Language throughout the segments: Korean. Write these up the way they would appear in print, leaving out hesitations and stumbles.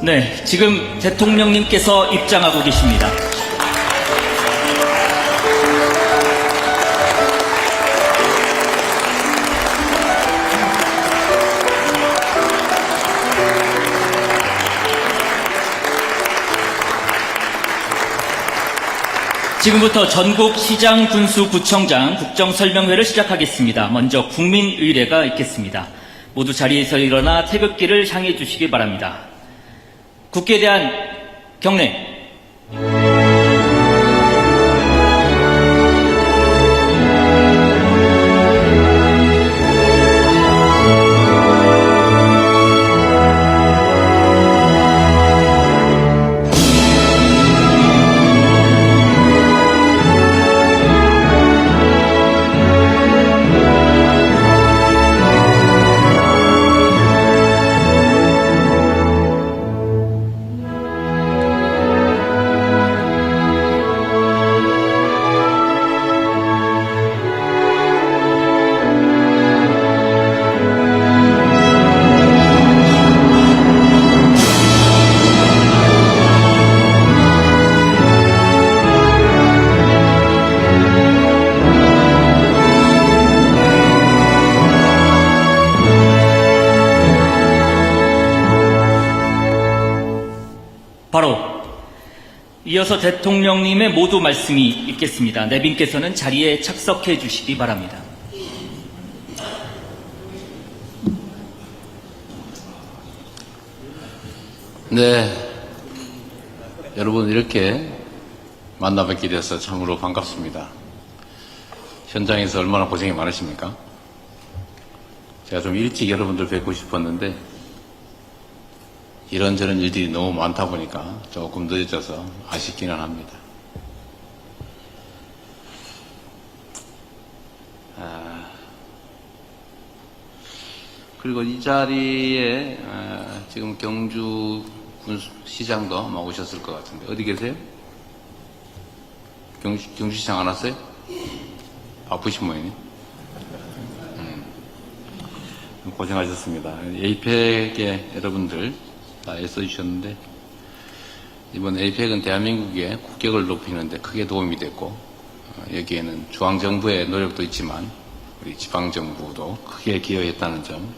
네, 지금 대통령님께서 입장하고 계십니다. 지금부터 전국 시장, 군수, 구청장 국정설명회를 시작하겠습니다. 먼저 국민의례가 있겠습니다. 모두 자리에서 일어나 태극기를 향해 주시기 바랍니다. 국기에 대한 경례. 바로 이어서 대통령님의 모두 말씀이 있겠습니다. 내빈께서는 자리에 착석해 주시기 바랍니다. 네, 여러분 이렇게 만나 뵙게 돼서 참으로 반갑습니다. 현장에서 얼마나 고생이 많으십니까? 제가 좀 일찍 여러분들 뵙고 싶었는데 이런저런 일들이 너무 많다 보니까 조금 늦어져서 아쉽기는 합니다. 그리고 이 자리에 지금 경주 군시장도 아마 오셨을 것 같은데 어디 계세요? 경주시장 안 왔어요? 바쁘신 모양이네. 고생하셨습니다. 에이펙의 여러분들 다 애써주셨는데 이번 에이펙은 대한민국의 국격을 높이는데 크게 도움이 됐고 여기에는 중앙정부의 노력도 있지만 우리 지방정부도 크게 기여했다는 점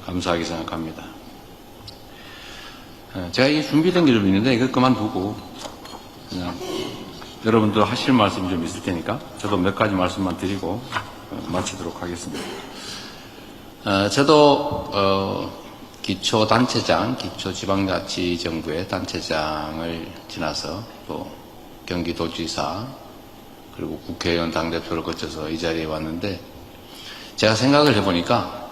감사하게 생각합니다. 제가 이게 준비된 게 좀 있는데 이거 그만두고 그냥 여러분들 하실 말씀이 좀 있을 테니까 저도 몇 가지 말씀만 드리고 마치도록 하겠습니다. 저도 기초단체장, 기초지방자치정부의 단체장을 지나서 또 경기도지사 그리고 국회의원 당대표를 거쳐서 이 자리에 왔는데 제가 생각을 해보니까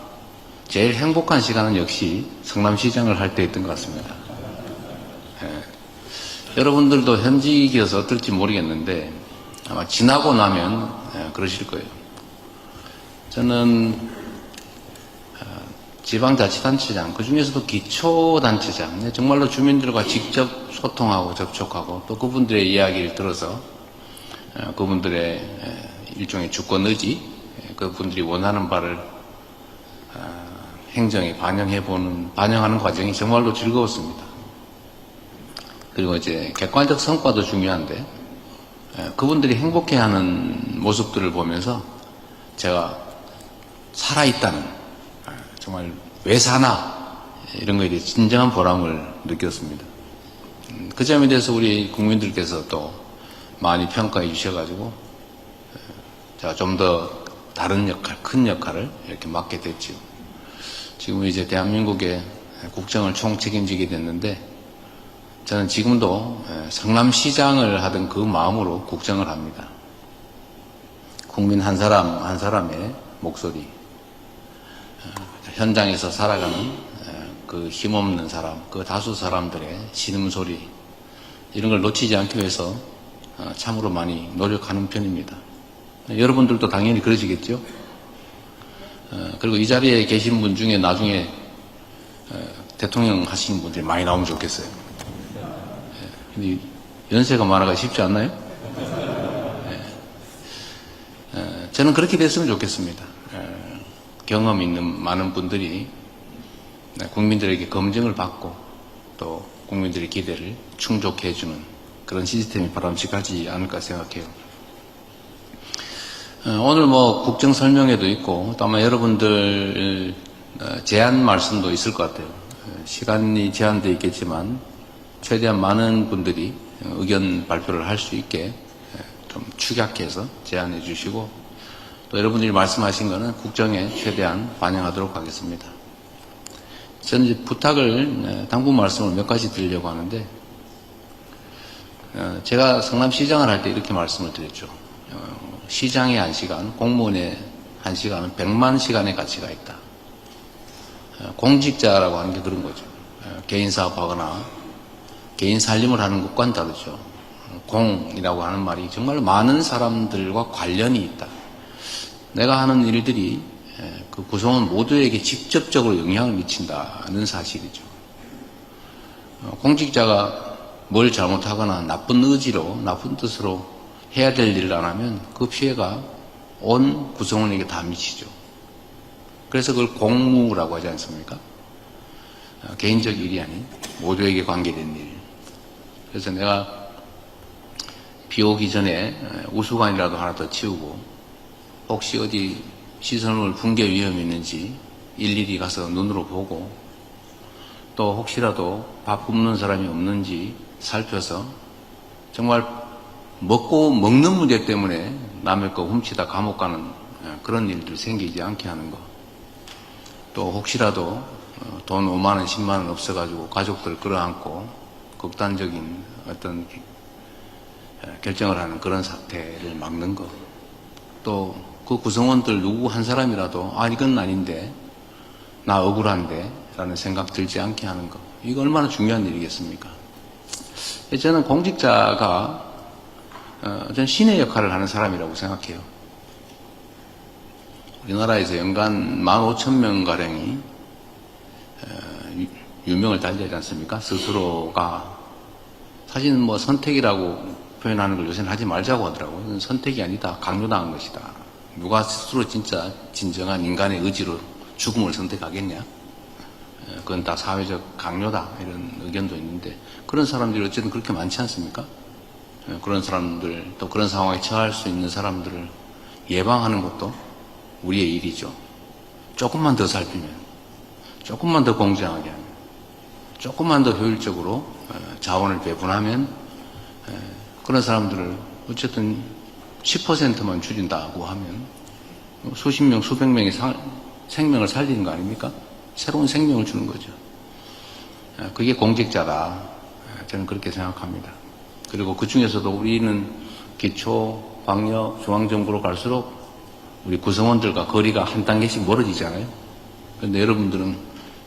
제일 행복한 시간은 역시 성남시장을 할 때였던 것 같습니다. 여러분들도 현직이어서 어떨지 모르겠는데 아마 지나고 나면 그러실 거예요. 저는 지방자치단체장, 그 중에서도 기초단체장, 정말로 주민들과 직접 소통하고 접촉하고 또 그분들의 이야기를 들어서 그분들의 일종의 주권 의지, 그분들이 원하는 바를 행정에 반영하는 과정이 정말로 즐거웠습니다. 그리고 이제 객관적 성과도 중요한데 그분들이 행복해하는 모습들을 보면서 제가 살아있다는 정말 왜 사나 이런 거에 대해 진정한 보람을 느꼈습니다. 그 점에 대해서 우리 국민들께서 또 많이 평가해 주셔가지고 제가 좀 더 다른 역할, 큰 역할을 이렇게 맡게 됐죠. 지금 이제 대한민국의 국정을 총책임지게 됐는데 저는 지금도 성남시장을 하던 그 마음으로 국정을 합니다. 국민 한 사람 한 사람의 목소리, 현장에서 살아가는 그 힘없는 사람, 그 다수 사람들의 신음소리 이런 걸 놓치지 않기 위해서 참으로 많이 노력하는 편입니다. 여러분들도 당연히 그러시겠죠? 그리고 이 자리에 계신 분 중에 나중에 대통령 하시는 분들이 많이 나오면 좋겠어요. 근데 연세가 많아가 쉽지 않나요? 저는 그렇게 됐으면 좋겠습니다. 경험 있는 많은 분들이 국민들에게 검증을 받고 또 국민들의 기대를 충족해주는 그런 시스템이 바람직하지 않을까 생각해요. 오늘 뭐 국정 설명회도 있고 또 아마 여러분들 제안 말씀도 있을 것 같아요. 시간이 제한되어 있겠지만 최대한 많은 분들이 의견 발표를 할 수 있게 좀 축약해서 제안해 주시고 또 여러분들이 말씀하신 거는 국정에 최대한 반영하도록 하겠습니다. 저는 이제 부탁을 당부 말씀을 몇 가지 드리려고 하는데 제가 성남시장을 할 때 이렇게 말씀을 드렸죠. 시장의 1시간, 공무원의 1시간은 100만 시간의 가치가 있다. 공직자라고 하는 게 그런 거죠. 개인 사업하거나 개인 살림을 하는 것과는 다르죠. 공이라고 하는 말이 정말 많은 사람들과 관련이 있다. 내가 하는 일들이 그 구성원 모두에게 직접적으로 영향을 미친다는 사실이죠. 공직자가 뭘 잘못하거나 나쁜 의지로, 나쁜 뜻으로 해야 될 일을 안 하면 그 피해가 온 구성원에게 다 미치죠. 그래서 그걸 공무라고 하지 않습니까? 개인적 일이 아닌 모두에게 관계된 일. 그래서 내가 비 오기 전에 우수관이라도 하나 더 치우고 혹시 어디 시설물 붕괴 위험이 있는지 일일이 가서 눈으로 보고 또 혹시라도 밥 굶는 사람이 없는지 살펴서 정말 먹는 문제 때문에 남의 거 훔치다 감옥 가는 그런 일들 생기지 않게 하는 거. 또 혹시라도 돈 5만 원, 10만 원 없어가지고 가족들 끌어안고 극단적인 어떤 결정을 하는 그런 사태를 막는 거. 또 그 구성원들 누구 한 사람이라도 이건 아닌데 나 억울한데 라는 생각 들지 않게 하는 거. 이거 얼마나 중요한 일이겠습니까? 저는 공직자가 저는 신의 역할을 하는 사람이라고 생각해요. 우리나라에서 연간 15,000명가량이 유명을 달리지 않습니까? 스스로가 사실은 뭐 선택이라고 표현하는 걸 요새는 하지 말자고 하더라고요. 선택이 아니다. 강요당한 것이다. 누가 스스로 진짜 진정한 인간의 의지로 죽음을 선택하겠냐? 그건 다 사회적 강요다. 이런 의견도 있는데 그런 사람들이 어쨌든 그렇게 많지 않습니까? 그런 사람들 또 그런 상황에 처할 수 있는 사람들을 예방하는 것도 우리의 일이죠. 조금만 더 살피면, 조금만 더 공정하게 하면, 조금만 더 효율적으로 자원을 배분하면 그런 사람들을 어쨌든 10%만 줄인다고 하면 수십 명, 수백 명의 생명을 살리는 거 아닙니까? 새로운 생명을 주는 거죠. 그게 공직자다. 저는 그렇게 생각합니다. 그리고 그 중에서도 우리는 기초, 광역, 중앙정부로 갈수록 우리 구성원들과 거리가 한 단계씩 멀어지잖아요. 그런데 여러분들은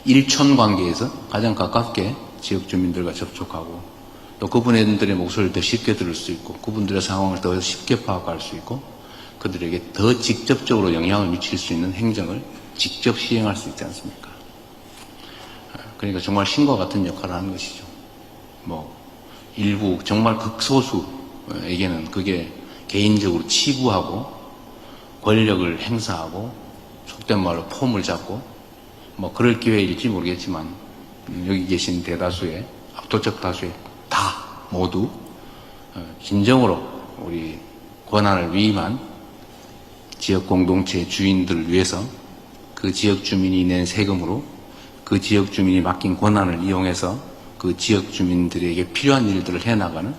일촌 관계에서 가장 가깝게 지역 주민들과 접촉하고 또 그분들의 목소리를 더 쉽게 들을 수 있고 그분들의 상황을 더 쉽게 파악할 수 있고 그들에게 더 직접적으로 영향을 미칠 수 있는 행정을 직접 시행할 수 있지 않습니까? 그러니까 정말 신과 같은 역할을 하는 것이죠. 뭐 일부 정말 극소수에게는 그게 개인적으로 치부하고 권력을 행사하고 속된 말로 폼을 잡고 뭐 그럴 기회일지 모르겠지만 여기 계신 대다수의 압도적 다수의 다 모두 진정으로 우리 권한을 위임한 지역 공동체 주인들을 위해서 그 지역 주민이 낸 세금으로 그 지역 주민이 맡긴 권한을 이용해서 그 지역 주민들에게 필요한 일들을 해나가는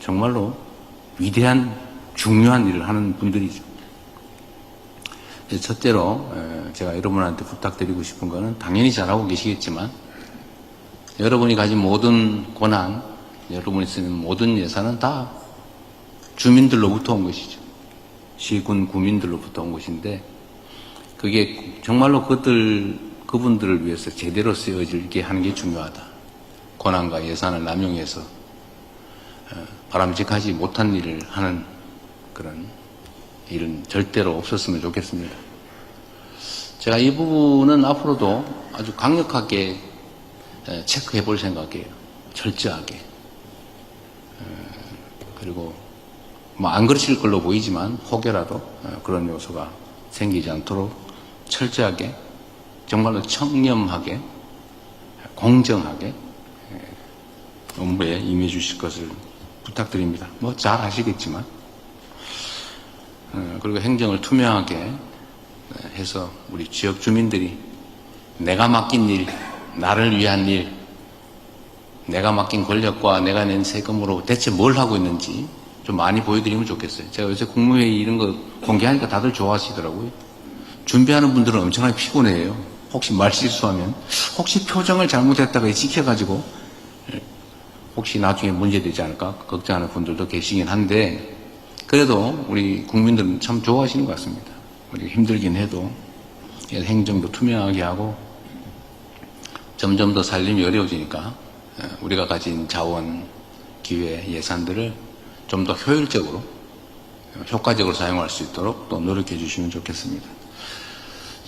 정말로 위대한 중요한 일을 하는 분들이죠. 첫째로 제가 여러분한테 부탁드리고 싶은 거는 당연히 잘하고 계시겠지만 여러분이 가진 모든 권한, 여러분이 쓰는 모든 예산은 다 주민들로부터 온 것이죠. 시군 구민들로부터 온 것인데 그게 정말로 그분들을 위해서 제대로 쓰여지게 하는 게 중요하다. 권한과 예산을 남용해서 바람직하지 못한 일을 하는 그런 일은 절대로 없었으면 좋겠습니다. 제가 이 부분은 앞으로도 아주 강력하게 체크해 볼 생각이에요. 철저하게. 그리고 뭐 안 그러실 걸로 보이지만 혹여라도 그런 요소가 생기지 않도록 철저하게 정말로 청렴하게 공정하게 정부에 임해 주실 것을 부탁드립니다. 뭐 잘 아시겠지만. 그리고 행정을 투명하게 해서 우리 지역 주민들이 내가 맡긴 일, 나를 위한 일, 내가 맡긴 권력과 내가 낸 세금으로 대체 뭘 하고 있는지 좀 많이 보여드리면 좋겠어요. 제가 요새 국무회의 이런 거 공개하니까 다들 좋아하시더라고요. 준비하는 분들은 엄청나게 피곤해요. 혹시 말 실수하면, 혹시 표정을 잘못했다가 지켜가지고 혹시 나중에 문제되지 않을까 걱정하는 분들도 계시긴 한데, 그래도 우리 국민들은 참 좋아하시는 것 같습니다. 우리가 힘들긴 해도 행정도 투명하게 하고 점점 더 살림이 어려워지니까 우리가 가진 자원, 기회, 예산들을 좀 더 효율적으로, 효과적으로 사용할 수 있도록 또 노력해 주시면 좋겠습니다.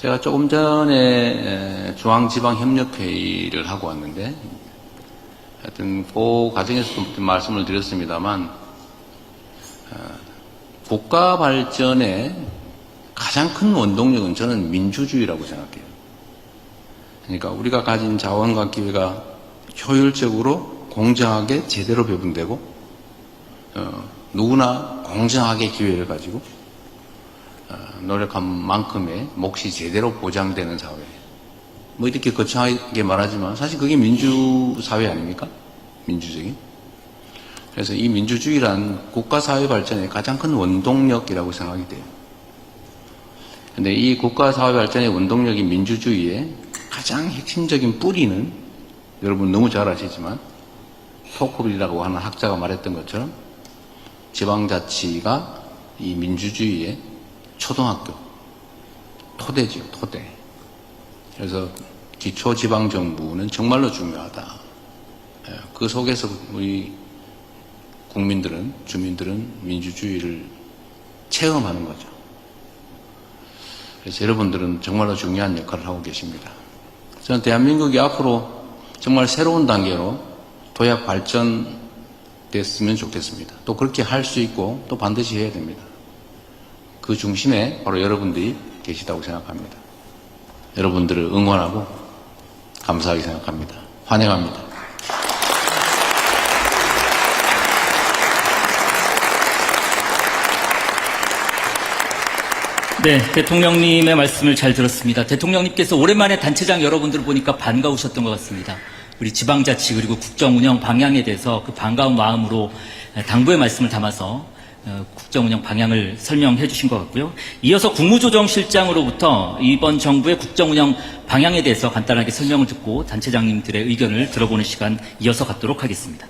제가 조금 전에 중앙지방협력회의를 하고 왔는데, 하여튼 그 과정에서도 말씀을 드렸습니다만, 국가 발전의 가장 큰 원동력은 저는 민주주의라고 생각해요. 그러니까 우리가 가진 자원과 기회가 효율적으로 공정하게 제대로 배분되고, 누구나 공정하게 기회를 가지고 노력한 만큼의 몫이 제대로 보장되는 사회. 뭐 이렇게 거창하게 말하지만 사실 그게 민주사회 아닙니까? 민주적인. 그래서 이 민주주의란 국가사회 발전의 가장 큰 원동력이라고 생각이 돼요. 근데 이 국가사회 발전의 원동력인 민주주의의 가장 핵심적인 뿌리는 여러분 너무 잘 아시지만 토크빌이라고 하는 학자가 말했던 것처럼 지방자치가 이 민주주의의 초등학교, 토대지요, 토대. 그래서 기초지방정부는 정말로 중요하다. 그 속에서 우리 국민들은, 주민들은 민주주의를 체험하는 거죠. 그래서 여러분들은 정말로 중요한 역할을 하고 계십니다. 저는 대한민국이 앞으로 정말 새로운 단계로 도약 발전됐으면 좋겠습니다. 또 그렇게 할 수 있고 또 반드시 해야 됩니다. 그 중심에 바로 여러분들이 계시다고 생각합니다. 여러분들을 응원하고 감사하게 생각합니다. 환영합니다. 네, 대통령님의 말씀을 잘 들었습니다. 대통령님께서 오랜만에 단체장 여러분들을 보니까 반가우셨던 것 같습니다. 우리 지방자치 그리고 국정운영 방향에 대해서 그 반가운 마음으로 당부의 말씀을 담아서 국정운영 방향을 설명해 주신 것 같고요. 이어서 국무조정실장으로부터 이번 정부의 국정운영 방향에 대해서 간단하게 설명을 듣고 단체장님들의 의견을 들어보는 시간 이어서 갖도록 하겠습니다.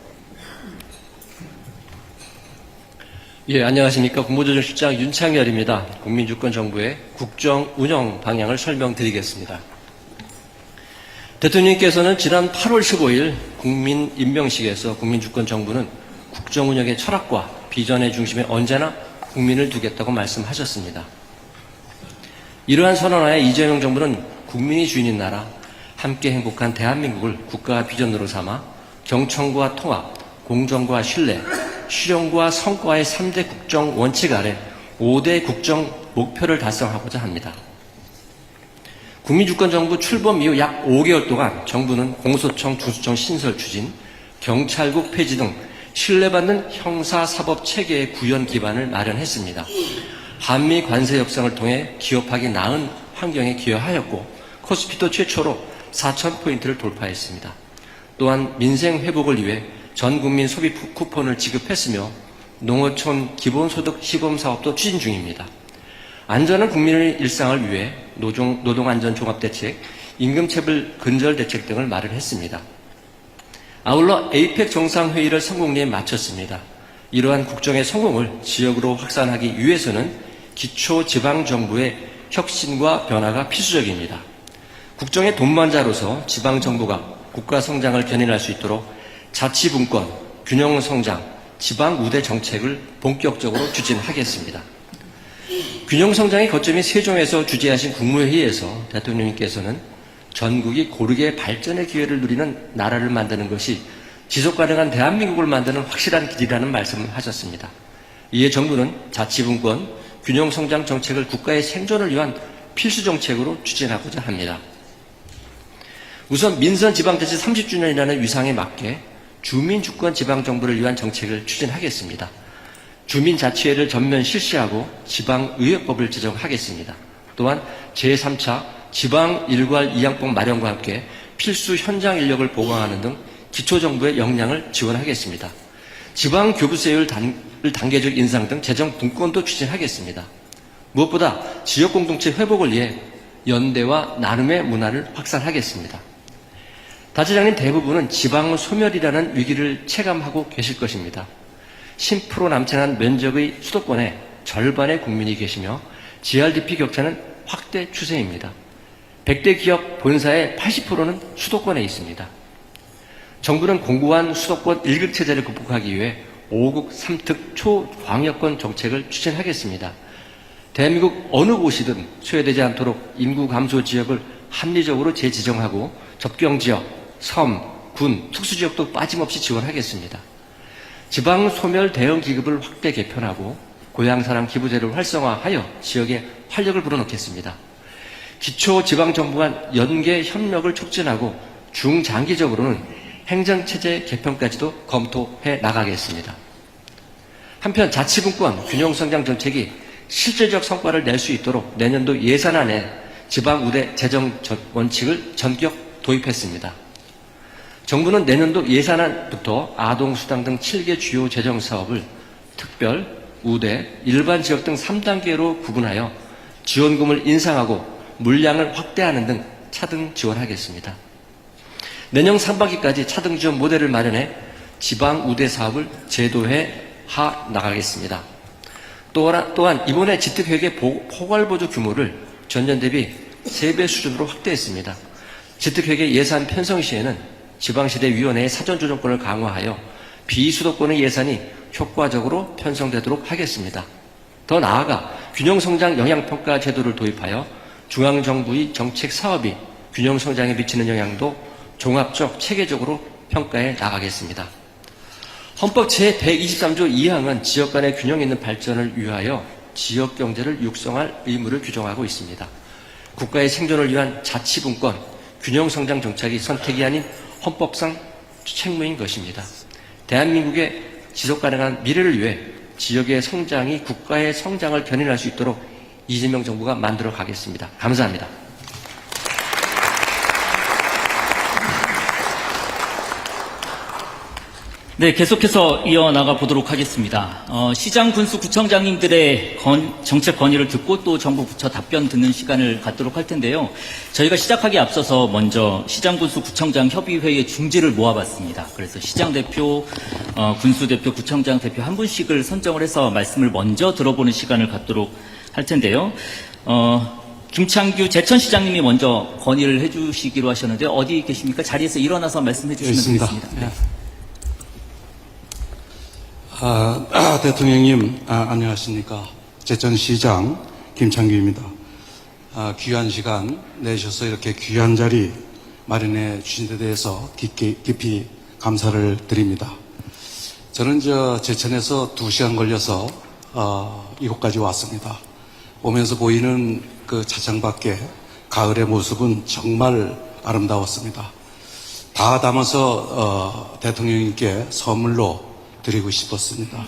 예, 안녕하십니까. 국무조정실장 윤창열입니다. 국민주권정부의 국정운영 방향을 설명드리겠습니다. 대통령님께서는 지난 8월 15일 국민임명식에서 국민주권정부는 국정운영의 철학과 비전의 중심에 언제나 국민을 두겠다고 말씀하셨습니다. 이러한 선언하에 이재명 정부는 국민이 주인인 나라, 함께 행복한 대한민국을 국가 비전으로 삼아 경청과 통합, 공정과 신뢰, 실용과 성과의 3대 국정 원칙 아래 5대 국정 목표를 달성하고자 합니다. 국민주권정부 출범 이후 약 5개월 동안 정부는 공소청, 중수청 신설 추진, 경찰국 폐지 등 신뢰받는 형사사법체계의 구현 기반을 마련했습니다. 한미 관세 협상을 통해 기업하기 나은 환경에 기여하였고 코스피도 최초로 4,000포인트를 돌파했습니다. 또한 민생 회복을 위해 전 국민 소비 쿠폰을 지급했으며 농어촌 기본소득 시범사업도 추진 중입니다. 안전한 국민의 일상을 위해 노동안전종합대책, 임금체불 근절대책 등을 마련했습니다. 아울러 에이펙 정상회의를 성공리에 마쳤습니다. 이러한 국정의 성공을 지역으로 확산하기 위해서는 기초지방정부의 혁신과 변화가 필수적입니다. 국정의 동반자로서 지방정부가 국가성장을 견인할 수 있도록 자치분권, 균형성장, 지방우대 정책을 본격적으로 추진하겠습니다. 균형성장의 거점인 세종에서 주재하신 국무회의에서 대통령님께서는 전국이 고르게 발전의 기회를 누리는 나라를 만드는 것이 지속가능한 대한민국을 만드는 확실한 길이라는 말씀을 하셨습니다. 이에 정부는 자치분권, 균형성장 정책을 국가의 생존을 위한 필수 정책으로 추진하고자 합니다. 우선 민선 지방자치 30주년이라는 위상에 맞게 주민주권 지방정부를 위한 정책을 추진하겠습니다. 주민자치회를 전면 실시하고 지방의회법을 제정하겠습니다. 또한 제3차 지방 일괄 이양법 마련과 함께 필수 현장 인력을 보강하는 등 기초정부의 역량을 지원하겠습니다. 지방교부세율 단계적 인상 등 재정 분권도 추진하겠습니다. 무엇보다 지역공동체 회복을 위해 연대와 나눔의 문화를 확산하겠습니다. 다재장님 대부분은 지방 소멸이라는 위기를 체감하고 계실 것입니다. 10% 남짓한 면적의 수도권에 절반의 국민이 계시며 GRDP 격차는 확대 추세입니다. 100대 기업 본사의 80%는 수도권에 있습니다. 정부는 공고한 수도권 1극 체제를 극복하기 위해 5국 3특 초광역권 정책을 추진하겠습니다. 대한민국 어느 곳이든 소외되지 않도록 인구 감소 지역을 합리적으로 재지정하고 접경지역, 섬, 군, 특수지역도 빠짐없이 지원하겠습니다. 지방 소멸 대응 기급을 확대 개편하고 고향사랑 기부제를 활성화하여 지역에 활력을 불어넣겠습니다. 기초지방정부 간 연계 협력을 촉진하고 중장기적으로는 행정체제 개편까지도 검토해 나가겠습니다. 한편 자치분권 균형성장 정책이 실질적 성과를 낼 수 있도록 내년도 예산안에 지방우대 재정 원칙을 전격 도입했습니다. 정부는 내년도 예산안부터 아동수당 등 7개 주요 재정사업을 특별, 우대, 일반 지역 등 3단계로 구분하여 지원금을 인상하고 물량을 확대하는 등 차등 지원하겠습니다. 내년 상반기까지 차등 지원 모델을 마련해 지방 우대 사업을 제도해 나가겠습니다. 또한 이번에 지특회계 포괄보조 규모를 전년 대비 3배 수준으로 확대했습니다. 지특회계 예산 편성 시에는 지방시대위원회의 사전조정권을 강화하여 비수도권의 예산이 효과적으로 편성되도록 하겠습니다. 더 나아가 균형성장 영향평가 제도를 도입하여 중앙정부의 정책 사업이 균형성장에 미치는 영향도 종합적, 체계적으로 평가해 나가겠습니다. 헌법 제123조 2항은 지역 간의 균형 있는 발전을 위하여 지역 경제를 육성할 의무를 규정하고 있습니다. 국가의 생존을 위한 자치분권, 균형성장 정책이 선택이 아닌 헌법상 책무인 것입니다. 대한민국의 지속가능한 미래를 위해 지역의 성장이 국가의 성장을 견인할 수 있도록 이재명 정부가 만들어 가겠습니다. 감사합니다. 네, 계속해서 이어나가 보도록 하겠습니다. 시장, 군수, 구청장님들의 정책 건의를 듣고 또 정부 부처 답변 듣는 시간을 갖도록 할 텐데요. 저희가 시작하기 앞서서 먼저 시장, 군수, 구청장 협의회의 중지를 모아봤습니다. 그래서 시장 대표, 군수 대표, 구청장 대표 한 분씩을 선정을 해서 말씀을 먼저 들어보는 시간을 갖도록 할 텐데요. 김창규 제천시장님이 먼저 건의를 해주시기로 하셨는데 어디 계십니까? 자리에서 일어나서 말씀해 주시면 되겠습니다. 네. 대통령님, 안녕하십니까. 제천시장 김창규입니다. 귀한 시간 내셔서 이렇게 귀한 자리 마련해 주신 데 대해서 깊이 감사를 드립니다. 저는 제천에서 2시간 걸려서 이곳까지 왔습니다. 오면서 보이는 그 차창밖에 가을의 모습은 정말 아름다웠습니다. 다 담아서 대통령님께 선물로 드리고 싶었습니다.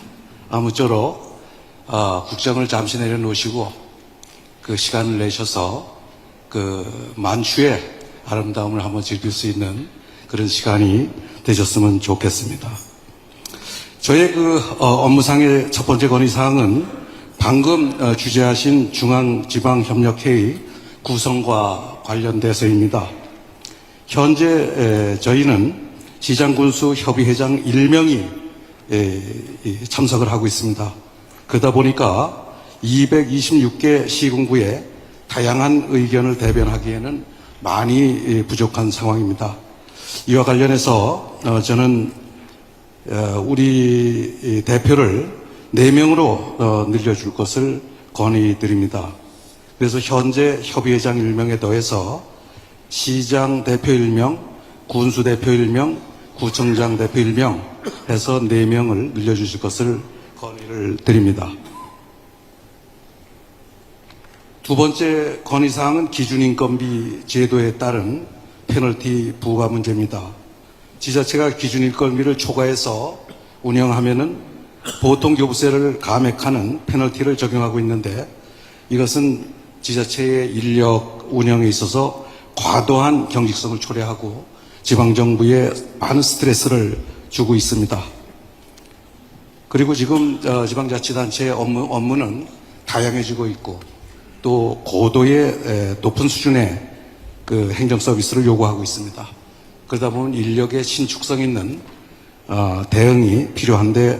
아무쪼록 국정을 잠시 내려놓으시고 그 시간을 내셔서 그 만추의 아름다움을 한번 즐길 수 있는 그런 시간이 되셨으면 좋겠습니다. 저의 업무상의 첫 번째 건의사항은 방금 주재하신 중앙지방협력회의 구성과 관련돼서입니다. 현재 저희는 시장군수협의회장 1명이 참석을 하고 있습니다. 그러다 보니까 226개 시군구에 다양한 의견을 대변하기에는 많이 부족한 상황입니다. 이와 관련해서 저는 우리 대표를 4명으로 늘려줄 것을 건의드립니다. 그래서 현재 협의회장 1명에 더해서 시장 대표 1명, 군수 대표 1명, 구청장 대표 1명 해서 4명을 늘려주실 것을 건의를 드립니다. 두 번째 건의사항은 기준인건비 제도에 따른 페널티 부과 문제입니다. 지자체가 기준 일거리를 초과해서 운영하면은 보통 교부세를 감액하는 페널티를 적용하고 있는데 이것은 지자체의 인력 운영에 있어서 과도한 경직성을 초래하고 지방정부에 많은 스트레스를 주고 있습니다. 그리고 지금 지방자치단체의 업무는 다양해지고 있고 또 고도의 높은 수준의 그 행정 서비스를 요구하고 있습니다. 그러다 보면 인력의 신축성 있는 대응이 필요한데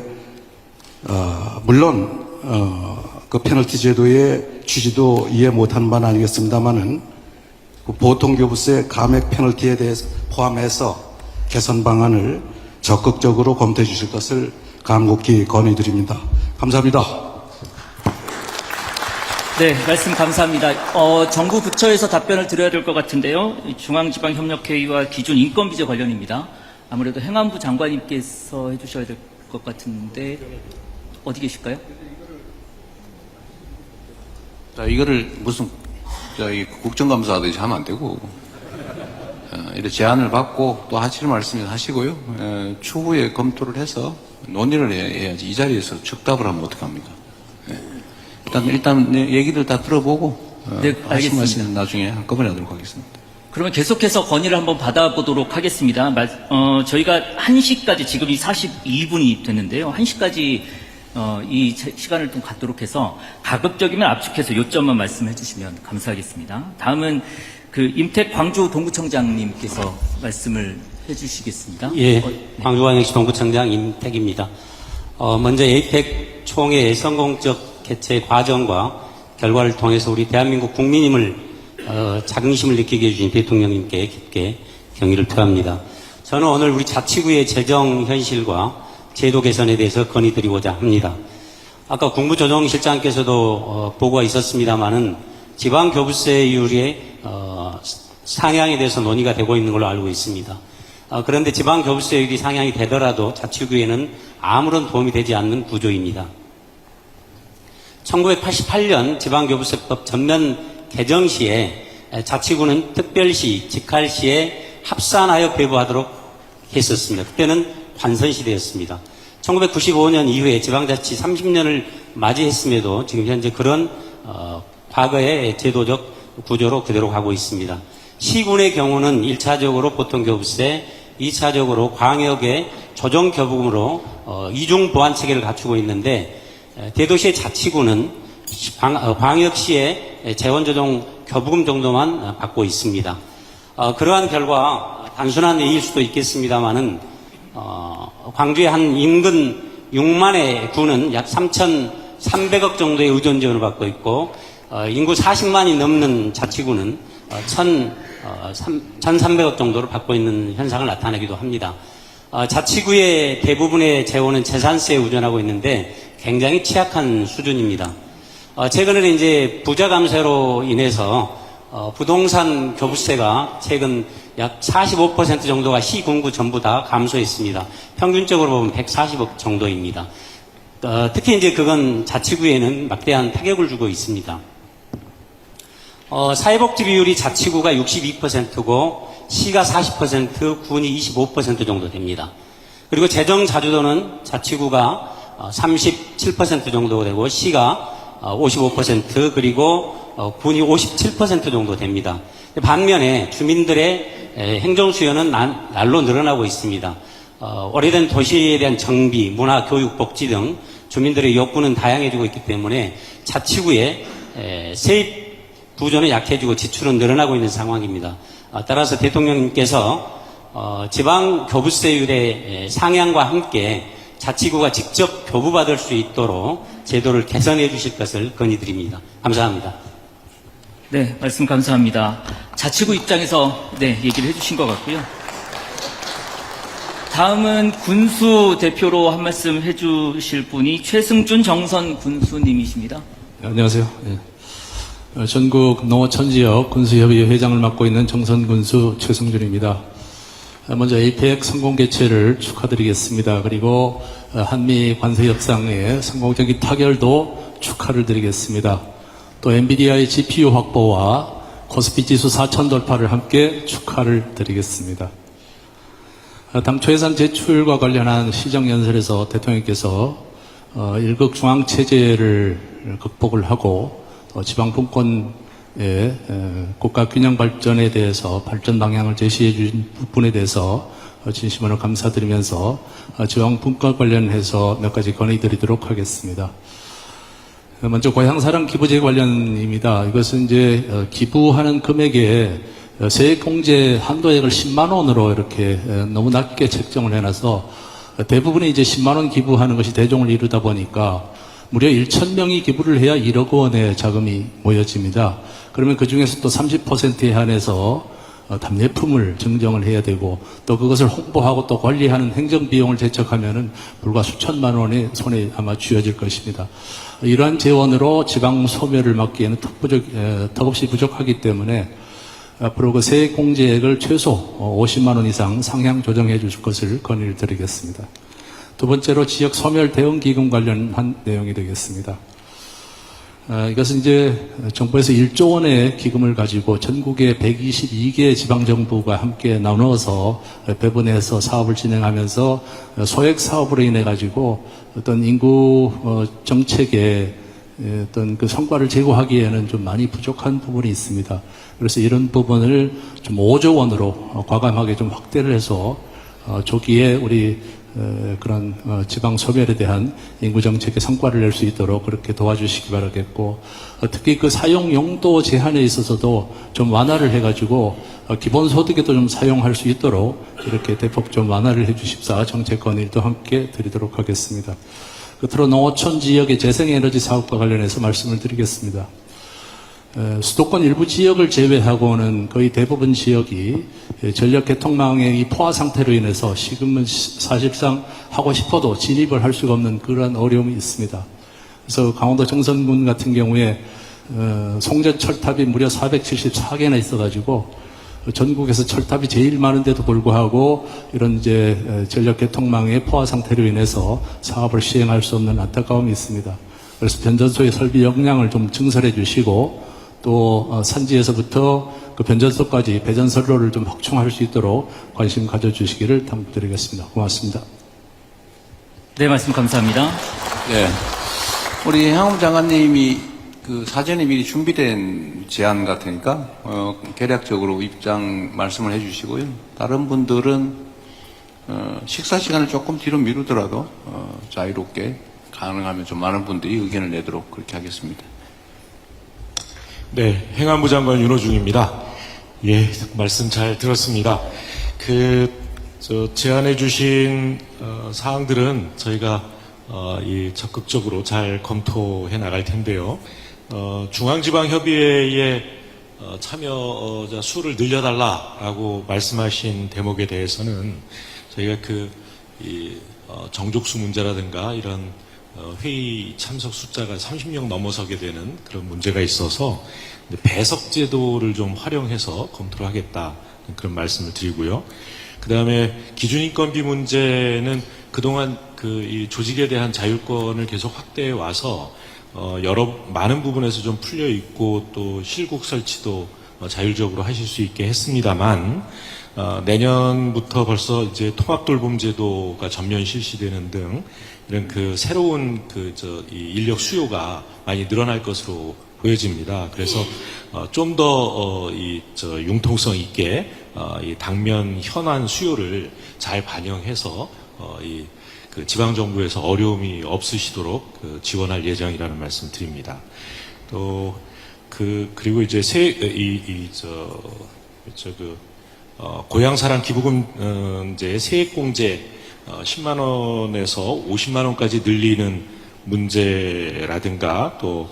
물론 그 페널티 제도의 취지도 이해 못하는 바는 아니겠습니다만은 그 보통교부세 감액 페널티에 대해서 포함해서 개선 방안을 적극적으로 검토해 주실 것을 간곡히 건의드립니다. 감사합니다. 네, 말씀 감사합니다. 정부 부처에서 답변을 드려야 될 것 같은데요. 중앙지방협력회의와 기준 인건비제 관련입니다. 아무래도 행안부 장관님께서 해주셔야 될 것 같은데 어디 계실까요? 자, 이거를 무슨 저희 국정감사하듯이 하면 안 되고 이렇게 제안을 받고 또 하실 말씀을 하시고요. 추후에 검토를 해서 논의를 해야지 이 자리에서 즉답을 하면 어떡합니까? 일단 얘기들 다 들어보고 네, 하신 알겠습니다. 말씀 나중에 한꺼번에 하도록 하겠습니다. 그러면 계속해서 건의를 한번 받아보도록 하겠습니다. 저희가 1시까지 지금이 42분이 됐는데요. 1시까지 이 시간을 좀 갖도록 해서 가급적이면 압축해서 요점만 말씀해 주시면 감사하겠습니다. 다음은 그 임택 광주 동구청장님께서 말씀을 해 주시겠습니다. 예, 광주광역시 동구청장 임택입니다. 먼저 에이펙 총회 성공적 개최 과정과 결과를 통해서 우리 대한민국 국민임을 자긍심을 느끼게 해주신 대통령님께 깊게 경의를 표합니다. 저는 오늘 우리 자치구의 재정 현실과 제도 개선에 대해서 건의드리고자 합니다. 아까 국무조정실장께서도 보고가 있었습니다마는 지방교부세율의 상향에 대해서 논의가 되고 있는 걸로 알고 있습니다. 그런데 지방교부세율이 상향이 되더라도 자치구에는 아무런 도움이 되지 않는 구조입니다. 1988년 지방교부세법 전면 개정 시에 자치구는 특별시, 직할시에 합산하여 배부하도록 했었습니다. 그때는 관선시대였습니다. 1995년 이후에 지방자치 30년을 맞이했음에도 지금 현재 그런 과거의 제도적 구조로 그대로 가고 있습니다. 시군의 경우는 1차적으로 보통교부세, 2차적으로 광역의 조정교부금으로 이중 보완 체계를 갖추고 있는데 대도시의 자치구는 광역시의 재원조정 교부금 정도만 받고 있습니다. 그러한 결과 단순한 예일 수도 있겠습니다만은 광주의 한 인근 6만의 구는 약 3,300억 정도의 의존 지원을 받고 있고 인구 40만이 넘는 자치구는 1,300억 정도를 받고 있는 현상을 나타내기도 합니다. 자치구의 대부분의 재원은 재산세에 의존하고 있는데 굉장히 취약한 수준입니다. 최근에는 이제 부자 감세로 인해서 부동산 교부세가 최근 약 45% 정도가 시군구 전부 다 감소했습니다. 평균적으로 보면 140억 정도입니다. 특히 이제 그건 자치구에는 막대한 타격을 주고 있습니다. 사회복지 비율이 자치구가 62%고 시가 40%, 군이 25% 정도 됩니다. 그리고 재정 자주도는 자치구가 37% 정도 되고 시가 55% 그리고 군이 57% 정도 됩니다. 반면에 주민들의 행정 수요는 날로 늘어나고 있습니다. 오래된 도시에 대한 정비, 문화, 교육, 복지 등 주민들의 욕구는 다양해지고 있기 때문에 자치구의 세입 구조는 약해지고 지출은 늘어나고 있는 상황입니다. 따라서 대통령님께서 지방 교부세율의 상향과 함께 자치구가 직접 교부받을 수 있도록 제도를 개선해 주실 것을 건의드립니다. 감사합니다. 네, 말씀 감사합니다. 자치구 입장에서 얘기를 해주신 것 같고요. 다음은 군수 대표로 한 말씀 해주실 분이 최승준 정선 군수님이십니다. 네, 안녕하세요. 네. 전국 농어촌지역 군수협의회 회장을 맡고 있는 정선 군수 최승준입니다. 먼저 에이펙 성공 개최를 축하드리겠습니다. 그리고 한미 관세 협상의 성공적인 타결도 축하를 드리겠습니다. 또 엔비디아의 GPU 확보와 코스피 지수 4,000 돌파를 함께 축하를 드리겠습니다. 당초 예산 제출과 관련한 시정연설에서 대통령께서 일극 중앙체제를 극복을 하고 지방분권의 국가 균형 발전에 대해서 발전 방향을 제시해 주신 부분에 대해서 진심으로 감사드리면서 지방분권 관련해서 몇 가지 건의드리도록 하겠습니다. 먼저 고향사랑 기부제 관련입니다. 이것은 이제 기부하는 금액에 세액공제 한도액을 10만 원으로 이렇게 너무 낮게 책정을 해놔서 대부분이 이제 10만 원 기부하는 것이 대종을 이루다 보니까 무려 1,000명이 기부를 해야 1억 원의 자금이 모여집니다. 그러면 그 중에서 또 30%에 한해서 답례품을 증정을 해야 되고 또 그것을 홍보하고 또 관리하는 행정비용을 제척하면은 불과 수천만 원의 손에 아마 쥐어질 것입니다. 이러한 재원으로 지방 소멸을 막기에는 턱없이 부족하기 때문에 앞으로 그 세액 공제액을 최소 50만 원 이상 상향 조정해 주실 것을 건의를 드리겠습니다. 두 번째로 지역 소멸 대응 기금 관련한 내용이 되겠습니다. 이것은 이제 정부에서 1조 원의 기금을 가지고 전국의 122개 지방정부가 함께 나누어서 배분해서 사업을 진행하면서 소액 사업으로 인해 가지고 어떤 인구 정책의 어떤 그 성과를 제고하기에는 좀 많이 부족한 부분이 있습니다. 그래서 이런 부분을 좀 5조 원으로 과감하게 좀 확대를 해서 조기에 우리 그런 지방 소멸에 대한 인구 정책의 성과를 낼 수 있도록 그렇게 도와주시기 바라겠고, 특히 그 사용 용도 제한에 있어서도 좀 완화를 해가지고 기본소득에도 좀 사용할 수 있도록 이렇게 대폭 좀 완화를 해주십사 정책 건의도 함께 드리도록 하겠습니다. 끝으로 농어촌 지역의 재생에너지 사업과 관련해서 말씀을 드리겠습니다. 수도권 일부 지역을 제외하고는 거의 대부분 지역이 전력 개통망의 이 포화 상태로 인해서 지금은 사실상 하고 싶어도 진입을 할 수가 없는 그런 어려움이 있습니다. 그래서 강원도 정선군 같은 경우에 송전 철탑이 무려 474개나 있어가지고 전국에서 철탑이 제일 많은데도 불구하고 이런 이제 전력 개통망의 포화 상태로 인해서 사업을 시행할 수 없는 안타까움이 있습니다. 그래서 변전소의 설비 역량을 좀 증설해 주시고 또 산지에서부터 그 변전소까지 배전선로를 좀 확충할 수 있도록 관심 가져주시기를 당부드리겠습니다. 고맙습니다. 네, 말씀 감사합니다. 네. 우리 향후 장관님이 그 사전에 미리 준비된 제안 같으니까 개략적으로 입장 말씀을 해주시고요. 다른 분들은 식사 시간을 조금 뒤로 미루더라도 자유롭게 가능하면 좀 많은 분들이 의견을 내도록 그렇게 하겠습니다. 네, 행안부 장관 윤호중입니다. 예, 말씀 잘 들었습니다. 제안해 주신 사항들은 저희가 적극적으로 잘 검토해 나갈 텐데요. 중앙지방협의회에 참여자 수를 늘려달라라고 말씀하신 대목에 대해서는 저희가 정족수 문제라든가 이런 회의 참석 숫자가 30명 넘어서게 되는 그런 문제가 있어서 배석 제도를 좀 활용해서 검토를 하겠다 그런 말씀을 드리고요. 그 다음에 기준인건비 문제는 그동안 이 조직에 대한 자율권을 계속 확대해 와서 많은 부분에서 좀 풀려 있고 또 실국 설치도 자율적으로 하실 수 있게 했습니다만 내년부터 벌써 이제 통합돌봄제도가 전면 실시되는 등 이런 새로운 이 인력 수요가 많이 늘어날 것으로 보여집니다. 그래서 좀 더 융통성 있게 이 당면 현안 수요를 잘 반영해서 지방 정부에서 어려움이 없으시도록 지원할 예정이라는 말씀 드립니다. 또 그리고 이제 고향사랑 기부금제 세액공제 10만 원에서 50만 원까지 늘리는 문제라든가 또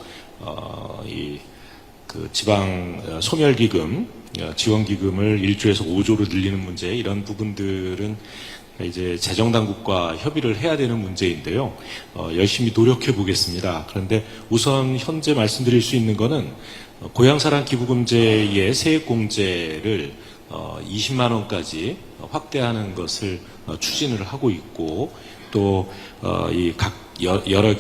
지방 소멸기금 지원기금을 1조에서 5조로 늘리는 문제 이런 부분들은 이제 재정당국과 협의를 해야 되는 문제인데요. 열심히 노력해 보겠습니다. 그런데 우선 현재 말씀드릴 수 있는 거는 고향사랑 기부금제의 세액공제를 20만 원까지 확대하는 것을 추진을 하고 있고 또 여러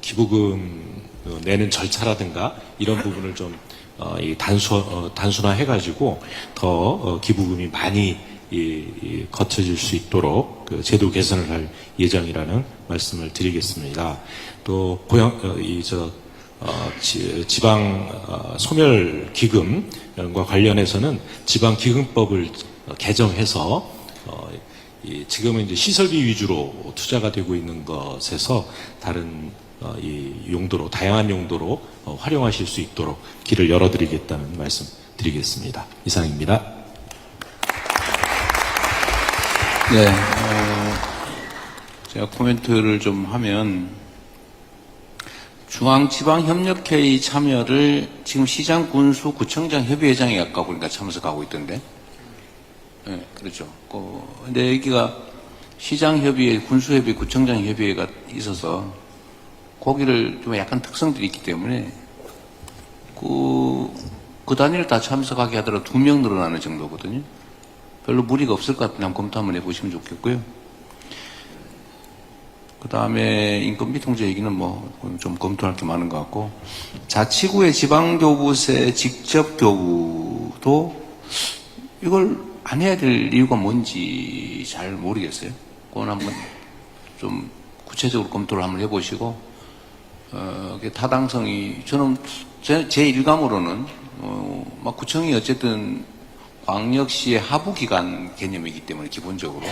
기부금 내는 절차라든가 이런 부분을 좀 단순화해가지고 더 기부금이 많이 거쳐질 수 있도록 그 제도 개선을 할 예정이라는 말씀을 드리겠습니다. 또 지방 소멸 기금과 관련해서는 지방 기금법을 개정해서 지금은 이제 시설비 위주로 투자가 되고 있는 것에서 다른 이 용도로 다양한 용도로 활용하실 수 있도록 길을 열어드리겠다는 말씀 드리겠습니다. 이상입니다. 네, 제가 코멘트를 좀 하면 중앙지방협력회의 참여를 지금 시장, 군수, 구청장 협의회장이 아까 보니까 참석하고 있던데. 네, 그렇죠. 근데 여기가 시장협의회, 군수협의회, 구청장협의회가 있어서 거기를 좀 약간 특성들이 있기 때문에 그 단위를 다 참석하게 하더라도 2명 늘어나는 정도거든요. 별로 무리가 없을 것 같은데 한번 검토 한번 해보시면 좋겠고요. 그 다음에 인건비 통제 얘기는 뭐 좀 검토할 게 많은 것 같고, 자치구의 지방교부세 직접 교부도 이걸 안 해야 될 이유가 뭔지 잘 모르겠어요. 그건 한번 좀 구체적으로 검토를 한번 해보시고, 타당성이, 저는 제 일감으로는, 막 구청이 어쨌든 광역시의 하부기관 개념이기 때문에 기본적으로.